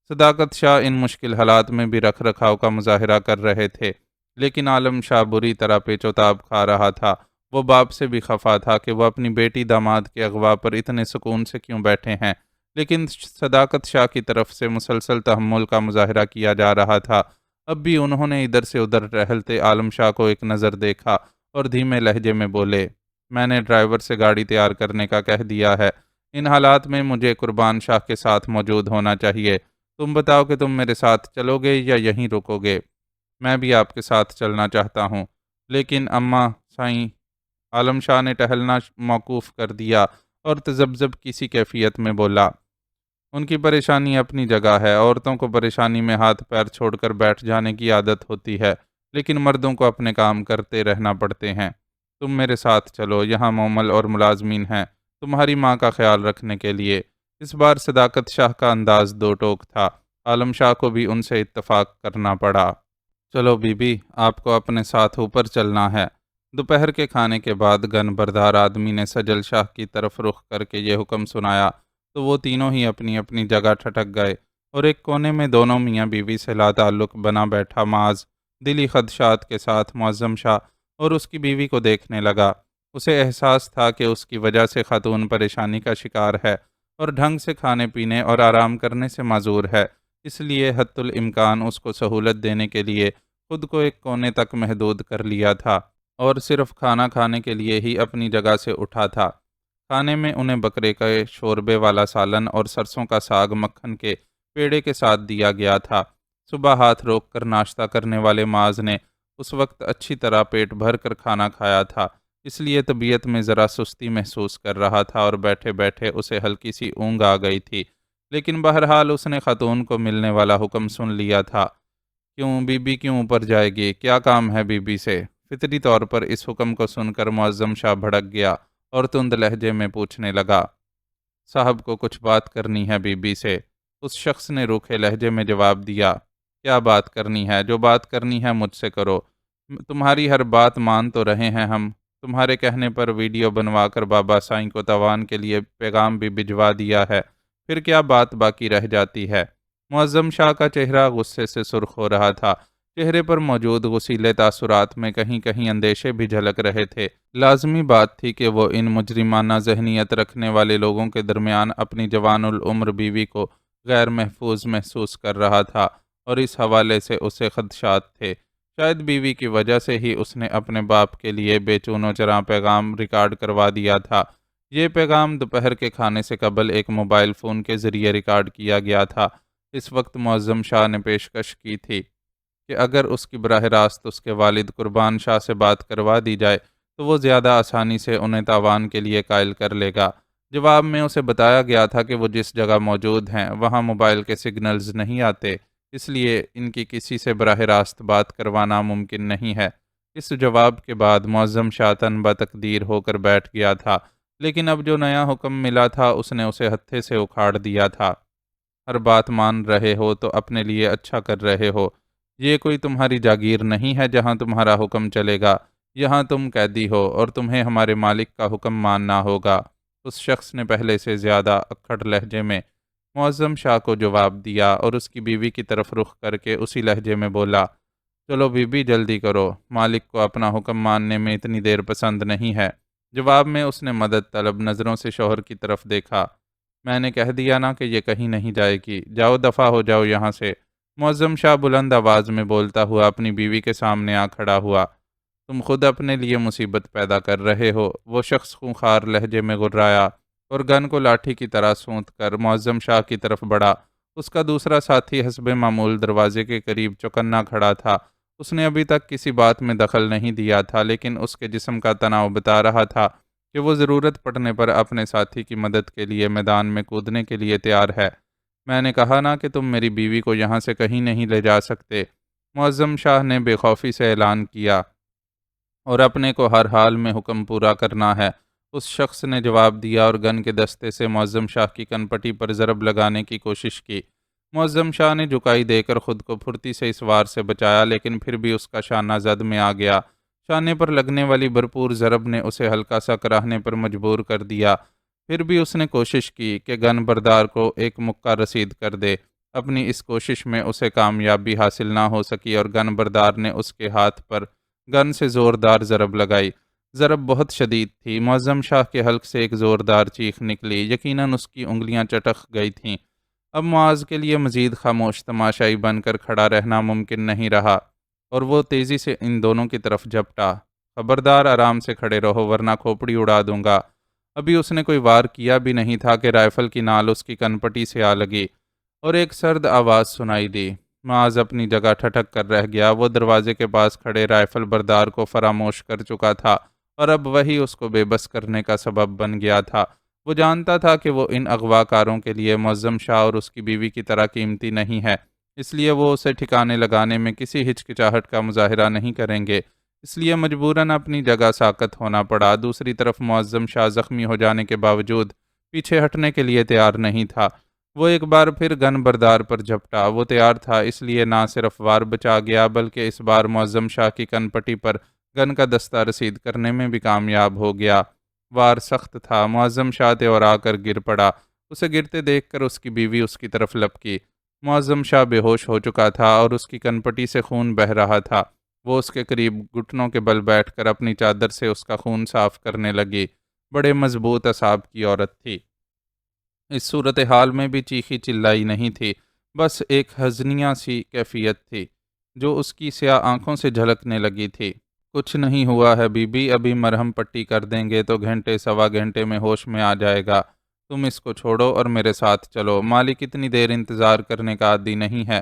صداقت شاہ ان مشکل حالات میں بھی رکھ رکھاؤ کا مظاہرہ کر رہے تھے، لیکن عالم شاہ بری طرح پیچ و تاب کھا رہا تھا۔ وہ باپ سے بھی خفا تھا کہ وہ اپنی بیٹی داماد کے اغوا پر اتنے سکون سے کیوں بیٹھے ہیں، لیکن صداقت شاہ کی طرف سے مسلسل تحمل کا مظاہرہ کیا جا رہا تھا۔ اب بھی انہوں نے ادھر سے ادھر ٹہلتے عالم شاہ کو ایک نظر دیکھا اور دھیمے لہجے میں بولے، میں نے ڈرائیور سے گاڑی تیار کرنے کا کہہ دیا ہے۔ ان حالات میں مجھے قربان شاہ کے ساتھ موجود ہونا چاہیے۔ تم بتاؤ کہ تم میرے ساتھ چلو گے یا یہیں رکو گے؟ میں بھی آپ کے ساتھ چلنا چاہتا ہوں، لیکن اماں سائیں۔ عالم شاہ نے ٹہلنا موقوف کر دیا اور تذبذب کسی کیفیت میں بولا، ان کی پریشانی اپنی جگہ ہے۔ عورتوں کو پریشانی میں ہاتھ پیر چھوڑ کر بیٹھ جانے کی عادت ہوتی ہے، لیکن مردوں کو اپنے کام کرتے رہنا پڑتے ہیں۔ تم میرے ساتھ چلو، یہاں مومل اور ملازمین ہیں تمہاری ماں کا خیال رکھنے کے لیے۔ اس بار صداقت شاہ کا انداز دو ٹوک تھا۔ عالم شاہ کو بھی ان سے اتفاق کرنا پڑا۔ چلو بی بی، آپ کو اپنے ساتھ اوپر چلنا ہے۔ دوپہر کے کھانے کے بعد گن بردار آدمی نے سجل شاہ کی طرف رخ کر کے یہ حکم سنایا تو وہ تینوں ہی اپنی اپنی جگہ ٹھٹک گئے، اور ایک کونے میں دونوں میاں بیوی سے لا تعلق بنا بیٹھا معاذ دلی خدشات کے ساتھ معظم شاہ اور اس کی بیوی کو دیکھنے لگا۔ اسے احساس تھا کہ اس کی وجہ سے خاتون پریشانی کا شکار ہے اور ڈھنگ سے کھانے پینے اور آرام کرنے سے معذور ہے، اس لیے حتی الامکان اس کو سہولت دینے کے لیے خود کو ایک کونے تک محدود کر لیا تھا اور صرف کھانا کھانے کے لیے ہی اپنی جگہ سے اٹھا تھا۔ کھانے میں انہیں بکرے کے شوربے والا سالن اور سرسوں کا ساگ مکھن کے پیڑے کے ساتھ دیا گیا تھا۔ صبح ہاتھ روک کر ناشتہ کرنے والے معاذ نے اس وقت اچھی طرح پیٹ بھر کر کھانا کھایا تھا، اس لیے طبیعت میں ذرا سستی محسوس کر رہا تھا اور بیٹھے بیٹھے اسے ہلکی سی اونگ آ گئی تھی، لیکن بہرحال اس نے خاتون کو ملنے والا حکم سن لیا تھا۔ کیوں بی بی کیوں اوپر جائے گی؟ کیا کام ہے بی بی سے؟ فطری طور پر اس حکم کو سن کر معظم شاہ بھڑک گیا اور تند لہجے میں پوچھنے لگا، صاحب کو کچھ بات کرنی ہے بی بی سے؟ اس شخص نے روکھے لہجے میں جواب دیا، کیا بات کرنی ہے؟ جو بات کرنی ہے مجھ سے کرو، تمہاری ہر بات مان تو رہے ہیں ہم۔ تمہارے کہنے پر ویڈیو بنوا کر بابا سائیں کو تاوان کے لیے پیغام بھی بھجوا دیا ہے، پھر کیا بات باقی رہ جاتی ہے؟ معظم شاہ کا چہرہ غصے سے سرخ ہو رہا تھا، چہرے پر موجود غسیلے تاثرات میں کہیں کہیں اندیشے بھی جھلک رہے تھے۔ لازمی بات تھی کہ وہ ان مجرمانہ ذہنیت رکھنے والے لوگوں کے درمیان اپنی جوان العمر بیوی کو غیر محفوظ محسوس کر رہا تھا، اور اس حوالے سے اسے خدشات تھے۔ شاید بیوی کی وجہ سے ہی اس نے اپنے باپ کے لیے بے چون و چراں پیغام ریکارڈ کروا دیا تھا۔ یہ پیغام دوپہر کے کھانے سے قبل ایک موبائل فون کے ذریعے ریکارڈ کیا گیا تھا۔ اس وقت معظم شاہ نے پیشکش کی تھی کہ اگر اس کی براہ راست اس کے والد قربان شاہ سے بات کروا دی جائے تو وہ زیادہ آسانی سے انہیں تاوان کے لیے قائل کر لے گا۔ جواب میں اسے بتایا گیا تھا کہ وہ جس جگہ موجود ہیں وہاں موبائل کے سگنلز نہیں آتے، اس لیے ان کی کسی سے براہ راست بات کروانا ممکن نہیں ہے۔ اس جواب کے بعد معظم شاہ تن بتقدیر ہو کر بیٹھ گیا تھا، لیکن اب جو نیا حکم ملا تھا اس نے اسے ہتھے سے اکھاڑ دیا تھا۔ ہر بات مان رہے ہو تو اپنے لیے اچھا کر رہے ہو۔ یہ کوئی تمہاری جاگیر نہیں ہے جہاں تمہارا حکم چلے گا۔ یہاں تم قیدی ہو اور تمہیں ہمارے مالک کا حکم ماننا ہوگا۔ اس شخص نے پہلے سے زیادہ اکھڑ لہجے میں معظم شاہ کو جواب دیا اور اس کی بیوی کی طرف رخ کر کے اسی لہجے میں بولا، چلو بی بی جلدی کرو، مالک کو اپنا حکم ماننے میں اتنی دیر پسند نہیں ہے۔ جواب میں اس نے مدد طلب نظروں سے شوہر کی طرف دیکھا۔ میں نے کہہ دیا نا کہ یہ کہیں نہیں جائے گی، جاؤ دفع ہو جاؤ یہاں سے۔ معظم شاہ بلند آواز میں بولتا ہوا اپنی بیوی کے سامنے آ کھڑا ہوا۔ تم خود اپنے لیے مصیبت پیدا کر رہے ہو۔ وہ شخص خونخوار لہجے میں گررایا اور گن کو لاٹھی کی طرح سونت کر معظم شاہ کی طرف بڑھا۔ اس کا دوسرا ساتھی حسب معمول دروازے کے قریب چوکنا کھڑا تھا۔ اس نے ابھی تک کسی بات میں دخل نہیں دیا تھا، لیکن اس کے جسم کا تناؤ بتا رہا تھا کہ وہ ضرورت پڑنے پر اپنے ساتھی کی مدد کے لیے میدان میں کودنے کے لیے تیار ہے۔ میں نے کہا نا کہ تم میری بیوی کو یہاں سے کہیں نہیں لے جا سکتے، معظم شاہ نے بے خوفی سے اعلان کیا، اور اپنے کو ہر حال میں حکم پورا کرنا ہے۔ اس شخص نے جواب دیا اور گن کے دستے سے معظم شاہ کی کنپٹی پر ضرب لگانے کی کوشش کی۔ معظم شاہ نے جھکائی دے کر خود کو پھرتی سے اس وار سے بچایا، لیکن پھر بھی اس کا شانہ زد میں آ گیا۔ شانے پر لگنے والی بھرپور ضرب نے اسے ہلکا سا کراہنے پر مجبور کر دیا۔ پھر بھی اس نے کوشش کی کہ گن بردار کو ایک مکہ رسید کر دے۔ اپنی اس کوشش میں اسے کامیابی حاصل نہ ہو سکی اور گن بردار نے اس کے ہاتھ پر گن سے زوردار ضرب لگائی۔ ضرب بہت شدید تھی۔ معظم شاہ کے حلق سے ایک زوردار چیخ نکلی، یقیناً اس کی انگلیاں چٹک گئی تھیں۔ اب معاذ کے لیے مزید خاموش تماشائی بن کر کھڑا رہنا ممکن نہیں رہا، اور وہ تیزی سے ان دونوں کی طرف جھپٹا۔ خبردار آرام سے کھڑے رہو ورنہ کھوپڑی اڑا دوں گا۔ ابھی اس نے کوئی وار کیا بھی نہیں تھا کہ رائفل کی نال اس کی کنپٹی سے آ لگی اور ایک سرد آواز سنائی دی۔ معاذ اپنی جگہ ٹھٹک کر رہ گیا۔ وہ دروازے کے پاس کھڑے رائفل بردار کو فراموش کر چکا تھا، اور اب وہی اس کو بے بس کرنے کا سبب بن گیا تھا۔ وہ جانتا تھا کہ وہ ان اغوا کاروں کے لیے معظم شاہ اور اس کی بیوی کی طرح قیمتی نہیں ہے، اس لیے وہ اسے ٹھکانے لگانے میں کسی ہچکچاہٹ کا مظاہرہ نہیں کریں گے، اس لیے مجبوراً اپنی جگہ ساکت ہونا پڑا۔ دوسری طرف معظم شاہ زخمی ہو جانے کے باوجود پیچھے ہٹنے کے لیے تیار نہیں تھا۔ وہ ایک بار پھر گن بردار پر جھپٹا۔ وہ تیار تھا، اس لیے نہ صرف وار بچا گیا بلکہ اس بار معظم شاہ کی کنپٹی پر گن کا دستہ رسید کرنے میں بھی کامیاب ہو گیا۔ وار سخت تھا۔ معظم شاہ تیورا کر گر پڑا۔ اسے گرتے دیکھ کر اس کی بیوی اس کی طرف لپکی۔ معظم شاہ بے ہوش ہو چکا تھا اور اس کی کنپٹی سے خون بہہ رہا تھا۔ وہ اس کے قریب گھٹنوں کے بل بیٹھ کر اپنی چادر سے اس کا خون صاف کرنے لگی۔ بڑے مضبوط اعصاب کی عورت تھی۔ اس صورتحال میں بھی چیخی چلائی نہیں تھی، بس ایک حزنیہ سی کیفیت تھی جو اس کی سیاہ آنکھوں سے جھلکنے لگی تھی۔ کچھ نہیں ہوا ہے بی بی، ابھی مرہم پٹی کر دیں گے تو گھنٹے سوا گھنٹے میں ہوش میں آ جائے گا۔ تم اس کو چھوڑو اور میرے ساتھ چلو، مالک اتنی دیر انتظار کرنے کا عادی نہیں ہے۔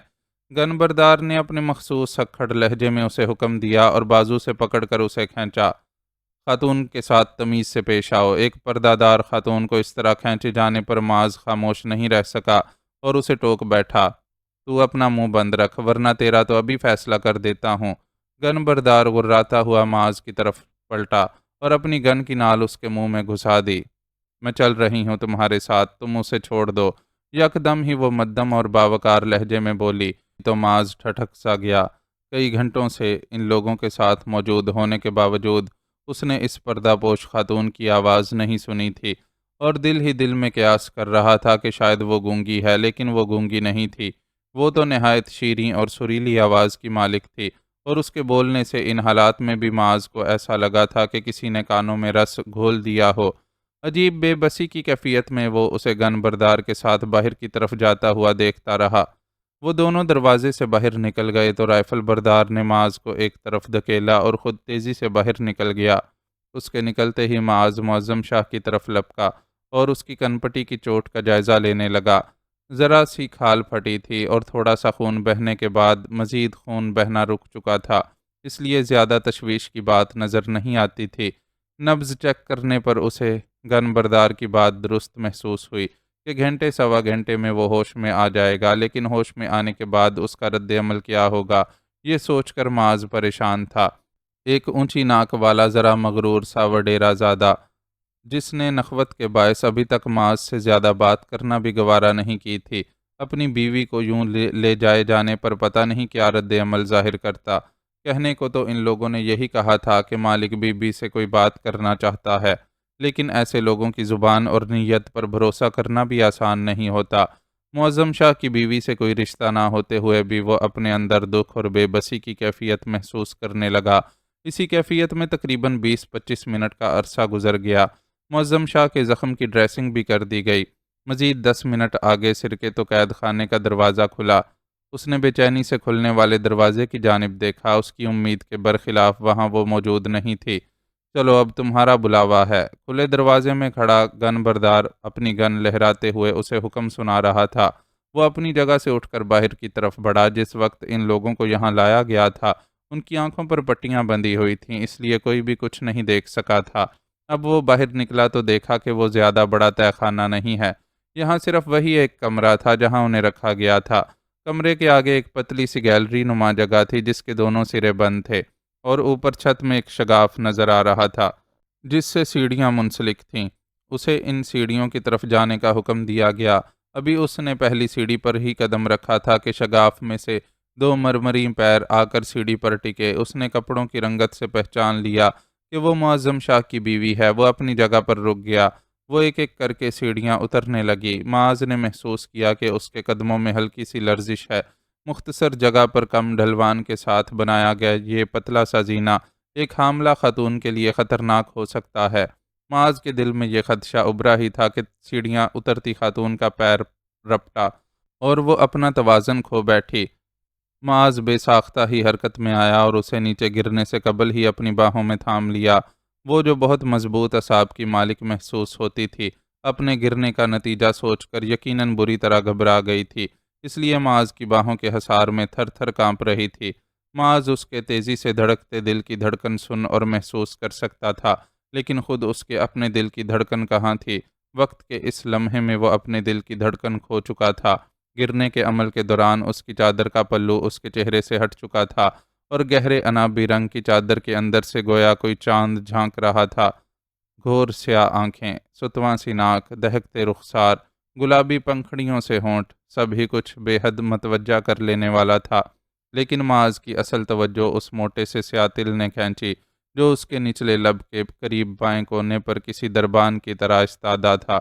گن بردار نے اپنے مخصوص اکھڑ لہجے میں اسے حکم دیا اور بازو سے پکڑ کر اسے کھینچا۔ خاتون کے ساتھ تمیز سے پیش آؤ۔ ایک پردہ دار خاتون کو اس طرح کھینچے جانے پر معاذ خاموش نہیں رہ سکا اور اسے ٹوک بیٹھا، تو اپنا منہ بند رکھ ورنہ تیرا تو ابھی فیصلہ کر دیتا ہوں۔ گن بردار غراتا ہوا معاذ کی طرف پلٹا اور اپنی گن کی نال اس کے منہ میں گھسا دی۔ میں چل رہی ہوں تمہارے ساتھ، تم اسے چھوڑ دو۔ یکدم ہی وہ مدھم اور باوقار لہجے میں بولی تو معاذ ٹھٹک سا گیا۔ کئی گھنٹوں سے ان لوگوں کے ساتھ موجود ہونے کے باوجود اس نے اس پردہ پوش خاتون کی آواز نہیں سنی تھی، اور دل ہی دل میں قیاس کر رہا تھا کہ شاید وہ گونگی ہے، لیکن وہ گونگی نہیں تھی۔ وہ تو نہایت شیریں اور سریلی آواز کی مالک تھی، اور اس کے بولنے سے ان حالات میں بھی معاذ کو ایسا لگا تھا کہ کسی نے کانوں میں رس گھول دیا ہو۔ عجیب بے بسی کی کیفیت میں وہ اسے گن بردار کے ساتھ باہر کی طرف جاتا ہوا دیکھتا رہا۔ وہ دونوں دروازے سے باہر نکل گئے تو رائفل بردار نے معاذ کو ایک طرف دھکیلا اور خود تیزی سے باہر نکل گیا۔ اس کے نکلتے ہی معاذ معظم شاہ کی طرف لپکا اور اس کی کنپٹی کی چوٹ کا جائزہ لینے لگا۔ ذرا سی کھال پھٹی تھی اور تھوڑا سا خون بہنے کے بعد مزید خون بہنا رک چکا تھا۔ اس لیے زیادہ تشویش کی بات نظر نہیں آتی تھی۔ نبض چیک کرنے پر اسے گن بردار کی بات درست محسوس ہوئی کہ گھنٹے سوا گھنٹے میں وہ ہوش میں آ جائے گا، لیکن ہوش میں آنے کے بعد اس کا رد عمل کیا ہوگا یہ سوچ کر معاذ پریشان تھا۔ ایک اونچی ناک والا ذرا مغرور سا وڈیرا زادہ، جس نے نخوت کے باعث ابھی تک معاذ سے زیادہ بات کرنا بھی گوارا نہیں کی تھی، اپنی بیوی کو یوں لے جائے جانے پر پتہ نہیں کیا رد عمل ظاہر کرتا۔ کہنے کو تو ان لوگوں نے یہی کہا تھا کہ مالک بی بی سے کوئی بات کرنا چاہتا ہے، لیکن ایسے لوگوں کی زبان اور نیت پر بھروسہ کرنا بھی آسان نہیں ہوتا۔ معظم شاہ کی بیوی سے کوئی رشتہ نہ ہوتے ہوئے بھی وہ اپنے اندر دکھ اور بے بسی کی کیفیت محسوس کرنے لگا۔ اسی کیفیت میں تقریباً 20-25 منٹ کا عرصہ گزر گیا۔ معظم شاہ کے زخم کی ڈریسنگ بھی کر دی گئی۔ مزید 10 منٹ آگے سرکے تو قید خانے کا دروازہ کھلا۔ اس نے بے چینی سے کھلنے والے دروازے کی جانب دیکھا۔ اس کی امید کے برخلاف وہاں وہ موجود نہیں تھی۔ چلو اب تمہارا بلاوا ہے۔ کھلے دروازے میں کھڑا گن بردار اپنی گن لہراتے ہوئے اسے حکم سنا رہا تھا۔ وہ اپنی جگہ سے اٹھ کر باہر کی طرف بڑھا۔ جس وقت ان لوگوں کو یہاں لایا گیا تھا ان کی آنکھوں پر پٹیاں بندھی ہوئی تھیں، اس لیے کوئی بھی کچھ نہیں دیکھ سکا تھا۔ اب وہ باہر نکلا تو دیکھا کہ وہ زیادہ بڑا تہہ خانہ نہیں ہے۔ یہاں صرف وہی ایک کمرہ تھا جہاں انہیں رکھا گیا تھا۔ کمرے کے آگے ایک پتلی سی گیلری نما جگہ تھی جس کے دونوں سرے بند تھے، اور اوپر چھت میں ایک شگاف نظر آ رہا تھا جس سے سیڑھیاں منسلک تھیں۔ اسے ان سیڑھیوں کی طرف جانے کا حکم دیا گیا۔ ابھی اس نے پہلی سیڑھی پر ہی قدم رکھا تھا کہ شگاف میں سے 2 مرمری پیر آ کر سیڑھی پر ٹکے۔ اس نے کپڑوں کی رنگت سے پہچان لیا کہ وہ معظم شاہ کی بیوی ہے۔ وہ اپنی جگہ پر رک گیا۔ وہ ایک ایک کر کے سیڑھیاں اترنے لگی۔ معاذ نے محسوس کیا کہ اس کے قدموں میں ہلکی سی لرزش ہے۔ مختصر جگہ پر کم ڈھلوان کے ساتھ بنایا گیا یہ پتلا سا زینہ ایک حاملہ خاتون کے لیے خطرناک ہو سکتا ہے۔ معاذ کے دل میں یہ خدشہ ابھرا ہی تھا کہ سیڑھیاں اترتی خاتون کا پیر رپٹا اور وہ اپنا توازن کھو بیٹھی۔ معاذ بے ساختہ ہی حرکت میں آیا اور اسے نیچے گرنے سے قبل ہی اپنی باہوں میں تھام لیا۔ وہ جو بہت مضبوط اعصاب کی مالک محسوس ہوتی تھی، اپنے گرنے کا نتیجہ سوچ کر یقیناً بری طرح گھبرا گئی تھی، اس لیے معاذ کی باہوں کے حصار میں تھر تھر کانپ رہی تھی۔ معاذ اس کے تیزی سے دھڑکتے دل کی دھڑکن سن اور محسوس کر سکتا تھا، لیکن خود اس کے اپنے دل کی دھڑکن کہاں تھی؟ وقت کے اس لمحے میں وہ اپنے دل کی دھڑکن کھو چکا تھا۔ گرنے کے عمل کے دوران اس کی چادر کا پلو اس کے چہرے سے ہٹ چکا تھا اور گہرے عنابی رنگ کی چادر کے اندر سے گویا کوئی چاند جھانک رہا تھا۔ گھور سیاہ آنکھیں، ستواں سی ناک، دہکتے رخسار، گلابی پنکھڑیوں سے ہونٹ، سب ہی کچھ بے حد متوجہ کر لینے والا تھا۔ لیکن معاذ کی اصل توجہ اس موٹے سے سیاہ تل نے کھینچی جو اس کے نچلے لب کے قریب بائیں کونے پر کسی دربان کی طرح استادہ تھا۔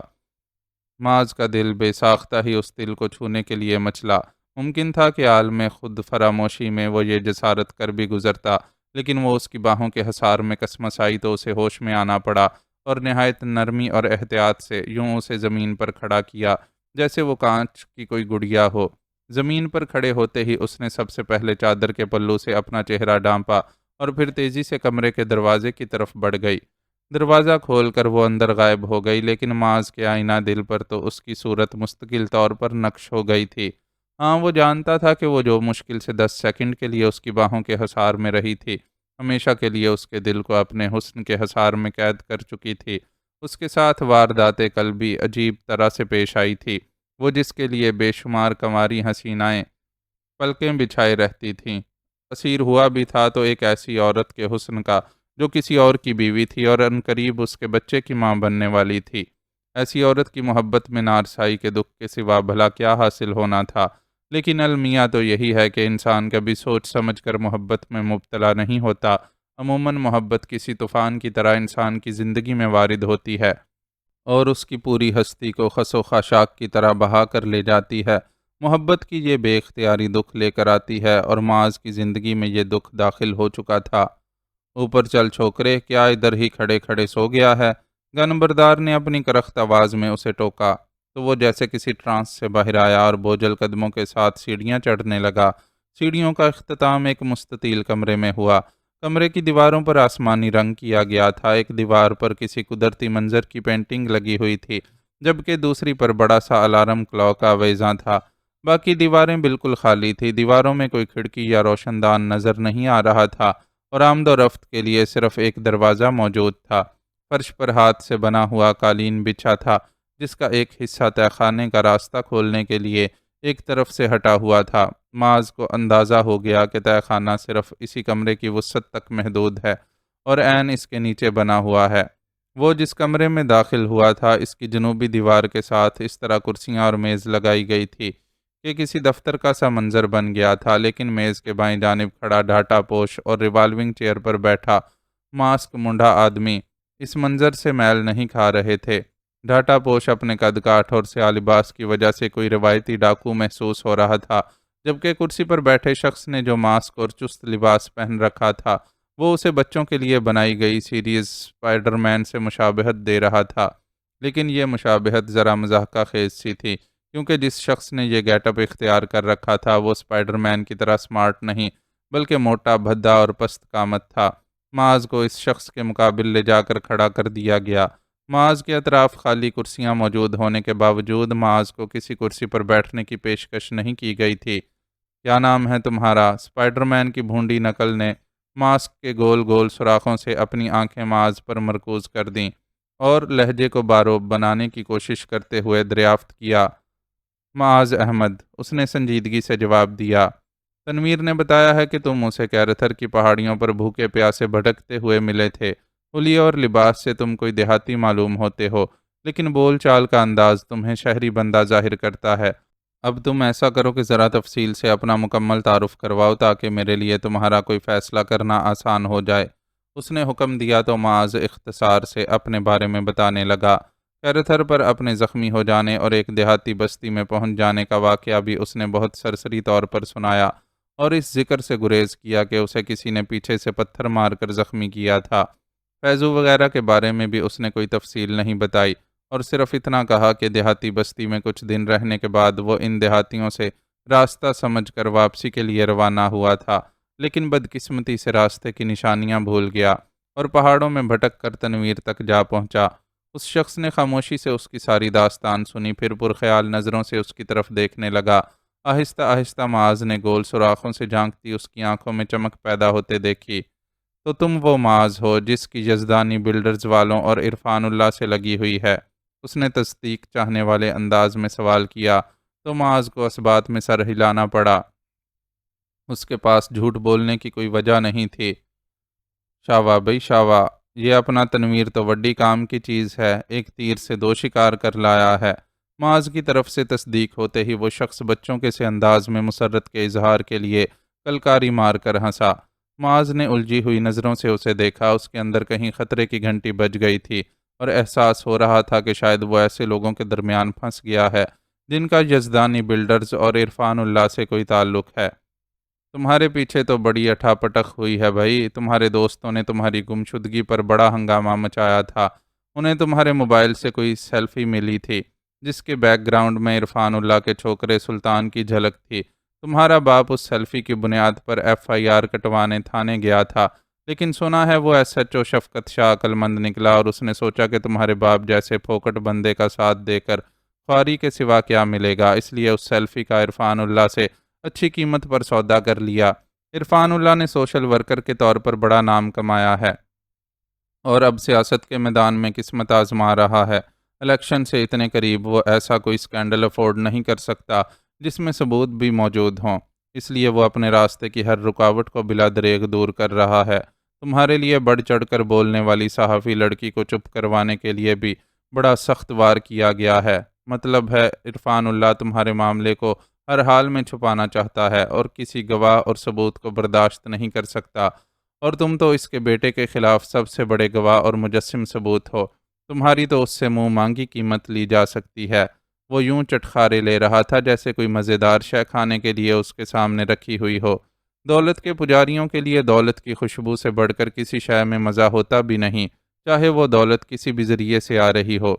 معاذ کا دل بے ساختہ ہی اس تل کو چھونے کے لیے مچلا۔ ممکن تھا کہ عالم خود فراموشی میں وہ یہ جسارت کر بھی گزرتا، لیکن وہ اس کی باہوں کے حصار میں کسمس آئی تو اسے ہوش میں آنا پڑا اور نہایت نرمی اور احتیاط سے یوں اسے زمین پر کھڑا کیا جیسے وہ کانچ کی کوئی گڑیا ہو۔ زمین پر کھڑے ہوتے ہی اس نے سب سے پہلے چادر کے پلو سے اپنا چہرہ ڈھانپا اور پھر تیزی سے کمرے کے دروازے کی طرف بڑھ گئی۔ دروازہ کھول کر وہ اندر غائب ہو گئی، لیکن معاذ کے آئینہ دل پر تو اس کی صورت مستقل طور پر نقش ہو گئی تھی۔ ہاں، وہ جانتا تھا کہ وہ جو مشکل سے 10 سیکنڈ کے لیے اس کی باہوں کے حصار میں رہی تھی، ہمیشہ کے لیے اس کے دل کو اپنے حسن کے حصار میں قید کر چکی تھی۔ اس کے ساتھ واردات قلبی عجیب طرح سے پیش آئی تھی، وہ جس کے لیے بے شمار کنواری حسینائیں پلکیں بچھائے رہتی تھیں۔ اسیر ہوا بھی تھا تو ایک ایسی عورت کے حسن کا جو کسی اور کی بیوی تھی اور عنقریب اس کے بچے کی ماں بننے والی تھی۔ ایسی عورت کی محبت میں نارسائی کے دکھ کے سوا بھلا کیا حاصل ہونا تھا؟ لیکن المیہ تو یہی ہے کہ انسان کبھی سوچ سمجھ کر محبت میں مبتلا نہیں ہوتا۔ عموماً محبت کسی طوفان کی طرح انسان کی زندگی میں وارد ہوتی ہے اور اس کی پوری ہستی کو خس و خاشاک کی طرح بہا کر لے جاتی ہے۔ محبت کی یہ بے اختیاری دکھ لے کر آتی ہے اور معاذ کی زندگی میں یہ دکھ داخل ہو چکا تھا۔ اوپر چل چھوکرے، کیا ادھر ہی کھڑے کھڑے سو گیا ہے؟ گنبردار نے اپنی کرخت آواز میں اسے ٹوکا تو وہ جیسے کسی ٹرانس سے باہر آیا اور بوجھل قدموں کے ساتھ سیڑھیاں چڑھنے لگا۔ سیڑھیوں کا اختتام ایک مستطیل کمرے میں ہوا۔ کمرے کی دیواروں پر آسمانی رنگ کیا گیا تھا۔ ایک دیوار پر کسی قدرتی منظر کی پینٹنگ لگی ہوئی تھی، جبکہ دوسری پر بڑا سا الارم کلاک آویزاں تھا۔ باقی دیواریں بالکل خالی تھی۔ دیواروں میں کوئی کھڑکی یا روشن دان نظر نہیں آ رہا تھا۔ اور آمد و رفت کے لیے صرف ایک دروازہ موجود تھا۔ فرش پر ہاتھ سے بنا ہوا قالین بچھا تھا، جس کا ایک حصہ تہہ خانے کا راستہ کھولنے کے لیے ایک طرف سے ہٹا ہوا تھا۔ معاذ کو اندازہ ہو گیا کہ تہہ خانہ صرف اسی کمرے کی وسعت تک محدود ہے اور عین اس کے نیچے بنا ہوا ہے۔ وہ جس کمرے میں داخل ہوا تھا، اس کی جنوبی دیوار کے ساتھ اس طرح کرسیاں اور میز لگائی گئی تھی کہ کسی دفتر کا سا منظر بن گیا تھا، لیکن میز کے بائیں جانب کھڑا ڈھاٹا پوش اور ریوالونگ چیئر پر بیٹھا ماسک منڈا آدمی اس منظر سے میل نہیں کھا رہے تھے۔ ڈھاٹا پوش اپنے قد کاٹھ اور سیاہ لباس کی وجہ سے کوئی روایتی ڈاکو محسوس ہو رہا تھا، جبکہ کرسی پر بیٹھے شخص نے جو ماسک اور چست لباس پہن رکھا تھا وہ اسے بچوں کے لیے بنائی گئی سیریز اسپائڈر مین سے مشابہت دے رہا تھا۔ لیکن یہ مشابہت ذرا مضحکہ خیز سی تھی، کیونکہ جس شخص نے یہ گیٹ اپ اختیار کر رکھا تھا وہ اسپائڈر مین کی طرح سمارٹ نہیں، بلکہ موٹا، بھدا اور پست قامت تھا۔ معاذ کو اس شخص کے مقابل لے جا کر کھڑا کر دیا گیا۔ معاذ کے اطراف خالی کرسیاں موجود ہونے کے باوجود معاذ کو کسی کرسی پر بیٹھنے کی پیشکش نہیں کی گئی تھی۔ کیا نام ہے تمہارا؟ اسپائڈر مین کی بھونڈی نقل نے ماسک کے گول گول سوراخوں سے اپنی آنکھیں معاذ پر مرکوز کر دیں اور لہجے کو باروب بنانے کی کوشش کرتے ہوئے دریافت کیا۔ معاذ احمد، اس نے سنجیدگی سے جواب دیا۔ تنویر نے بتایا ہے کہ تم اسے کیرتھر کی پہاڑیوں پر بھوکے پیاسے بھٹکتے ہوئے ملے تھے۔ حلیے اور لباس سے تم کوئی دیہاتی معلوم ہوتے ہو، لیکن بول چال کا انداز تمہیں شہری بندہ ظاہر کرتا ہے۔ اب تم ایسا کرو کہ ذرا تفصیل سے اپنا مکمل تعارف کرواؤ تاکہ میرے لیے تمہارا کوئی فیصلہ کرنا آسان ہو جائے۔ اس نے حکم دیا تو معاذ اختصار سے اپنے بارے میں بتانے لگا۔ کیرتھر پر اپنے زخمی ہو جانے اور ایک دیہاتی بستی میں پہنچ جانے کا واقعہ بھی اس نے بہت سرسری طور پر سنایا، اور اس ذکر سے گریز کیا کہ اسے کسی نے پیچھے سے پتھر مار کر زخمی کیا تھا۔ فیضو وغیرہ کے بارے میں بھی اس نے کوئی تفصیل نہیں بتائی، اور صرف اتنا کہا کہ دیہاتی بستی میں کچھ دن رہنے کے بعد وہ ان دیہاتیوں سے راستہ سمجھ کر واپسی کے لیے روانہ ہوا تھا، لیکن بدقسمتی سے راستے کی نشانیاں بھول گیا اور پہاڑوں میں بھٹک کر تنویر تک جا پہنچا۔ اس شخص نے خاموشی سے اس کی ساری داستان سنی، پھر پرخیال نظروں سے اس کی طرف دیکھنے لگا۔ آہستہ آہستہ معاذ نے گول سوراخوں سے جھانکتی اس کی آنکھوں میں چمک پیدا ہوتے دیکھی۔ تو تم وہ معاذ ہو جس کی یزدانی بلڈرز والوں اور عرفان اللہ سے لگی ہوئی ہے؟ اس نے تصدیق چاہنے والے انداز میں سوال کیا تو معاذ کو اس بات میں سر ہلانا پڑا۔ اس کے پاس جھوٹ بولنے کی کوئی وجہ نہیں تھی۔ شاوا بھائی شاوا، یہ اپنا تنویر تو وڈی کام کی چیز ہے، ایک تیر سے دو شکار کر لایا ہے۔ معاذ کی طرف سے تصدیق ہوتے ہی وہ شخص بچوں کے سے انداز میں مسرت کے اظہار کے لیے کلکاری مار کر ہنسا۔ معاذ نے الجھی ہوئی نظروں سے اسے دیکھا، اس کے اندر کہیں خطرے کی گھنٹی بج گئی تھی اور احساس ہو رہا تھا کہ شاید وہ ایسے لوگوں کے درمیان پھنس گیا ہے جن کا یزدانی بلڈرز اور عرفان اللہ سے کوئی تعلق ہے۔ تمہارے پیچھے تو بڑی اٹھا پٹک ہوئی ہے بھائی، تمہارے دوستوں نے تمہاری گمشدگی پر بڑا ہنگامہ مچایا تھا۔ انہیں تمہارے موبائل سے کوئی سیلفی ملی تھی جس کے بیک گراؤنڈ میں عرفان اللہ کے چھوکرے سلطان کی جھلک تھی۔ تمہارا باپ اس سیلفی کی بنیاد پر FIR کٹوانے تھانے گیا تھا، لیکن سنا ہے وہ SHO شفقت شاہ عقل مند نکلا اور اس نے سوچا کہ تمہارے باپ جیسے پھوکٹ بندے کا ساتھ دے کر خواری کے سوا کیا ملے گا، اس لیے اس سیلفی کا عرفان اللہ سے اچھی قیمت پر سودا کر لیا۔ عرفان اللہ نے سوشل ورکر کے طور پر بڑا نام کمایا ہے اور اب سیاست کے میدان میں قسمت آزما رہا ہے۔ الیکشن سے اتنے قریب وہ ایسا کوئی سکینڈل افورڈ نہیں کر سکتا جس میں ثبوت بھی موجود ہوں، اس لیے وہ اپنے راستے کی ہر رکاوٹ کو بلا دریغ دور کر رہا ہے۔ تمہارے لیے بڑھ چڑھ کر بولنے والی صحافی لڑکی کو چپ کروانے کے لیے بھی بڑا سخت وار کیا گیا ہے۔ مطلب ہے عرفان اللہ تمہارے معاملے کو ہر حال میں چھپانا چاہتا ہے اور کسی گواہ اور ثبوت کو برداشت نہیں کر سکتا، اور تم تو اس کے بیٹے کے خلاف سب سے بڑے گواہ اور مجسم ثبوت ہو۔ تمہاری تو اس سے منہ مانگی قیمت لی جا سکتی ہے۔ وہ یوں چٹخارے لے رہا تھا جیسے کوئی مزیدار شے کھانے کے لیے اس کے سامنے رکھی ہوئی ہو۔ دولت کے پجاریوں کے لیے دولت کی خوشبو سے بڑھ کر کسی شے میں مزہ ہوتا بھی نہیں، چاہے وہ دولت کسی بھی ذریعے سے آ رہی ہو۔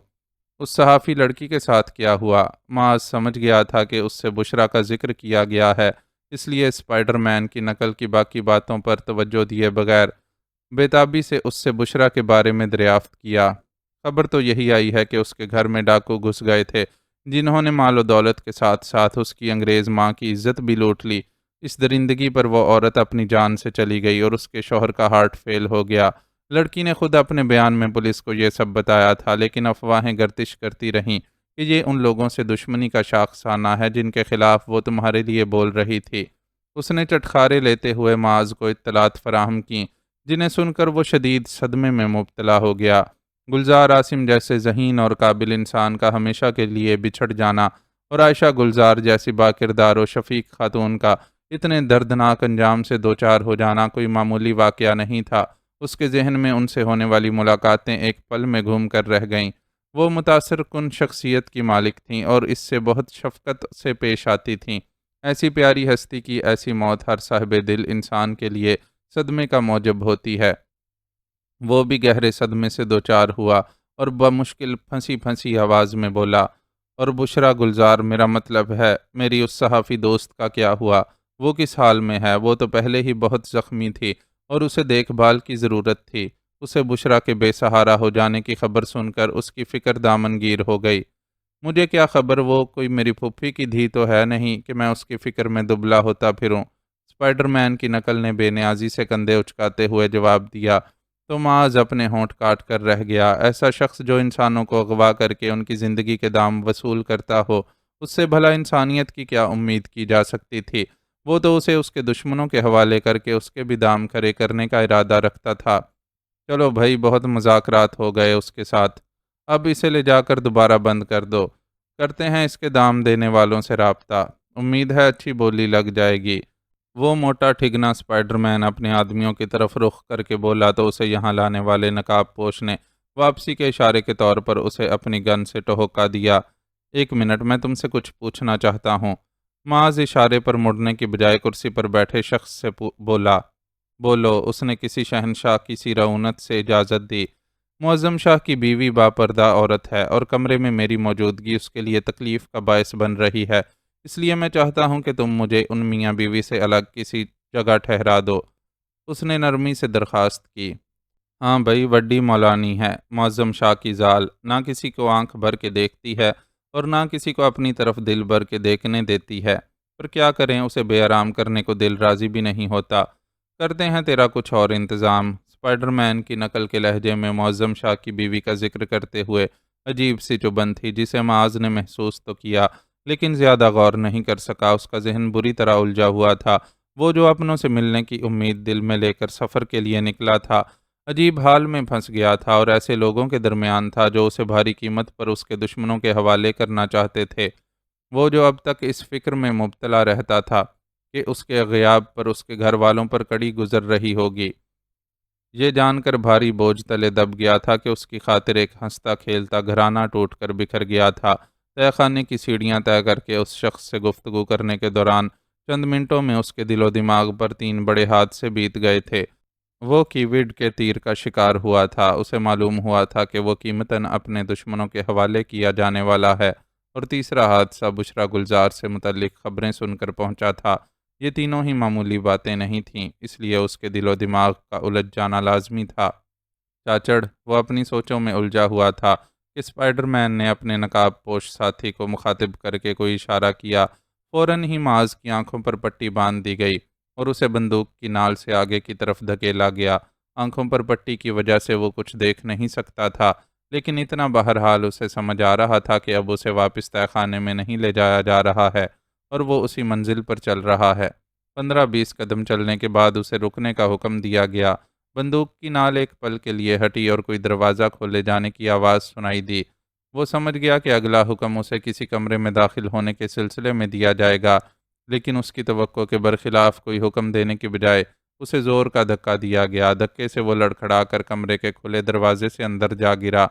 اس صحافی لڑکی کے ساتھ کیا ہوا؟ معاذ سمجھ گیا تھا کہ اس سے بشرا کا ذکر کیا گیا ہے، اس لیے اسپائڈر مین کی نقل کی باقی باتوں پر توجہ دیے بغیر بےتابی سے اس سے بشرا کے بارے میں دریافت کیا۔ خبر تو یہی آئی ہے کہ اس کے گھر میں ڈاکو گھس گئے تھے جنہوں نے مال و دولت کے ساتھ ساتھ اس کی انگریز ماں کی عزت بھی لوٹ لی۔ اس درندگی پر وہ عورت اپنی جان سے چلی گئی اور اس کے شوہر کا ہارٹ فیل ہو گیا۔ لڑکی نے خود اپنے بیان میں پولیس کو یہ سب بتایا تھا، لیکن افواہیں گردش کرتی رہیں کہ یہ ان لوگوں سے دشمنی کا شاخسانہ ہے جن کے خلاف وہ تمہارے لیے بول رہی تھی۔ اس نے چٹخارے لیتے ہوئے معاذ کو اطلاعات فراہم کیں، جنہیں سن کر وہ شدید صدمے میں مبتلا ہو گیا۔ گلزار عاصم جیسے ذہین اور قابل انسان کا ہمیشہ کے لیے بچھڑ جانا اور عائشہ گلزار جیسی باکردار و شفیق خاتون کا اتنے دردناک انجام سے دوچار ہو جانا کوئی معمولی واقعہ نہیں تھا۔ اس کے ذہن میں ان سے ہونے والی ملاقاتیں ایک پل میں گھوم کر رہ گئیں۔ وہ متاثر کن شخصیت کی مالک تھیں اور اس سے بہت شفقت سے پیش آتی تھیں۔ ایسی پیاری ہستی کی ایسی موت ہر صاحب دل انسان کے لیے صدمے کا موجب ہوتی ہے۔ وہ بھی گہرے صدمے سے دوچار ہوا اور بمشکل پھنسی پھنسی آواز میں بولا، اور بشرا گلزار، میرا مطلب ہے میری اس صحافی دوست کا کیا ہوا؟ وہ کس حال میں ہے؟ وہ تو پہلے ہی بہت زخمی تھی اور اسے دیکھ بھال کی ضرورت تھی۔ اسے بشرا کے بے سہارا ہو جانے کی خبر سن کر اس کی فکر دامن گیر ہو گئی۔ مجھے کیا خبر، وہ کوئی میری پھوپھی کی دھی تو ہے نہیں کہ میں اس کی فکر میں دبلا ہوتا پھروں۔ اسپائڈر مین کی نقل نے بے نیازی سے کندھے اچکاتے ہوئے جواب دیا۔ تو معاذ اپنے ہونٹ کاٹ کر رہ گیا۔ ایسا شخص جو انسانوں کو اغوا کر کے ان کی زندگی کے دام وصول کرتا ہو، اس سے بھلا انسانیت کی کیا امید کی جا سکتی تھی؟ وہ تو اسے اس کے دشمنوں کے حوالے کر کے اس کے بھی دام کھڑے کرنے کا ارادہ رکھتا تھا۔ چلو بھائی، بہت مذاکرات ہو گئے اس کے ساتھ، اب اسے لے جا کر دوبارہ بند کر دو۔ کرتے ہیں اس کے دام دینے والوں سے رابطہ، امید ہے اچھی بولی لگ جائے گی۔ وہ موٹا ٹھگنا اسپائڈر مین اپنے آدمیوں کی طرف رخ کر کے بولا تو اسے یہاں لانے والے نقاب پوش نے واپسی کے اشارے کے طور پر اسے اپنی گن سے ٹہکا دیا۔ ایک منٹ، میں تم سے کچھ پوچھنا چاہتا ہوں۔ معاذ اشارے پر مڑنے کی بجائے کرسی پر بیٹھے شخص سے بولا۔ بولو، اس نے کسی شہنشاہ کی سی رعونت سے اجازت دی۔ معظم شاہ کی بیوی باپردہ عورت ہے اور کمرے میں میری موجودگی اس کے لیے تکلیف کا باعث بن رہی ہے، اس لیے میں چاہتا ہوں کہ تم مجھے ان میاں بیوی سے الگ کسی جگہ ٹھہرا دو۔ اس نے نرمی سے درخواست کی۔ ہاں بھائی، وڈی مولانی ہے معظم شاہ کی زال، نہ کسی کو آنکھ بھر کے دیکھتی ہے اور نہ کسی کو اپنی طرف دل بھر کے دیکھنے دیتی ہے، پر کیا کریں، اسے بے آرام کرنے کو دل راضی بھی نہیں ہوتا۔ کرتے ہیں تیرا کچھ اور انتظام۔ اسپائڈر مین کی نقل کے لہجے میں معظم شاہ کی بیوی کا ذکر کرتے ہوئے عجیب سی چبھن تھی جسے معاذ نے محسوس تو کیا لیکن زیادہ غور نہیں کر سکا۔ اس کا ذہن بری طرح الجھا ہوا تھا۔ وہ جو اپنوں سے ملنے کی امید دل میں لے کر سفر کے لیے نکلا تھا، عجیب حال میں پھنس گیا تھا اور ایسے لوگوں کے درمیان تھا جو اسے بھاری قیمت پر اس کے دشمنوں کے حوالے کرنا چاہتے تھے۔ وہ جو اب تک اس فکر میں مبتلا رہتا تھا کہ اس کے غیاب پر اس کے گھر والوں پر کڑی گزر رہی ہوگی، یہ جان کر بھاری بوجھ تلے دب گیا تھا کہ اس کی خاطر ایک ہنستا کھیلتا گھرانہ ٹوٹ کر بکھر گیا تھا۔ تہہ خانے کی سیڑھیاں طے کر کے اس شخص سے گفتگو کرنے کے دوران چند منٹوں میں اس کے دل و دماغ پر 3 بڑے حادثے بیت گئے تھے۔ وہ کیوڈ کے تیر کا شکار ہوا تھا۔ اسے معلوم ہوا تھا کہ وہ قیمتاً اپنے دشمنوں کے حوالے کیا جانے والا ہے، اور تیسرا حادثہ بشرا گلزار سے متعلق خبریں سن کر پہنچا تھا۔ یہ تینوں ہی معمولی باتیں نہیں تھیں، اس لیے اس کے دل و دماغ کا الجھ جانا لازمی تھا۔ چاچڑ، وہ اپنی سوچوں میں الجھا ہوا تھا کہ اسپائڈر مین نے اپنے نقاب پوش ساتھی کو مخاطب کر کے کوئی اشارہ کیا۔ فوراً ہی معاذ کی آنکھوں پر پٹی باندھ دی گئی اور اسے بندوق کی نال سے آگے کی طرف دھکیلا گیا۔ آنکھوں پر پٹی کی وجہ سے وہ کچھ دیکھ نہیں سکتا تھا، لیکن اتنا بہرحال اسے سمجھ آ رہا تھا کہ اب اسے واپس تہہ خانے میں نہیں لے جایا جا رہا ہے اور وہ اسی منزل پر چل رہا ہے۔ 15-20 قدم چلنے کے بعد اسے رکنے کا حکم دیا گیا۔ بندوق کی نال ایک پل کے لیے ہٹی اور کوئی دروازہ کھولے جانے کی آواز سنائی دی۔ وہ سمجھ گیا کہ اگلا حکم اسے کسی کمرے میں داخل ہونے کے سلسلے میں دیا جائے گا، لیکن اس کی توقع کے برخلاف کوئی حکم دینے کی بجائے اسے زور کا دھکا دیا گیا۔ دھکے سے وہ لڑکھڑا کر کمرے کے کھلے دروازے سے اندر جا گرا۔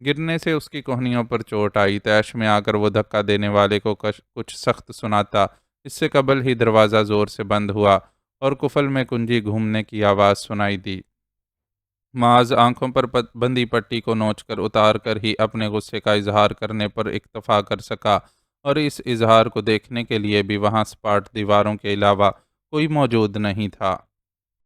گرنے سے اس کی کوہنیوں پر چوٹ آئی۔ تیش میں آ کر وہ دھکا دینے والے کو کچھ سخت سناتا۔ اس سے قبل ہی دروازہ زور سے بند ہوا اور قفل میں کنجی گھومنے کی آواز سنائی دی۔ معاذ آنکھوں پر بندی پٹی کو نوچ کر اتار کر ہی اپنے غصے کا اظہار کرنے پر اکتفا کر سکا، اور اس اظہار کو دیکھنے کے لیے بھی وہاں سپاٹ دیواروں کے علاوہ کوئی موجود نہیں تھا۔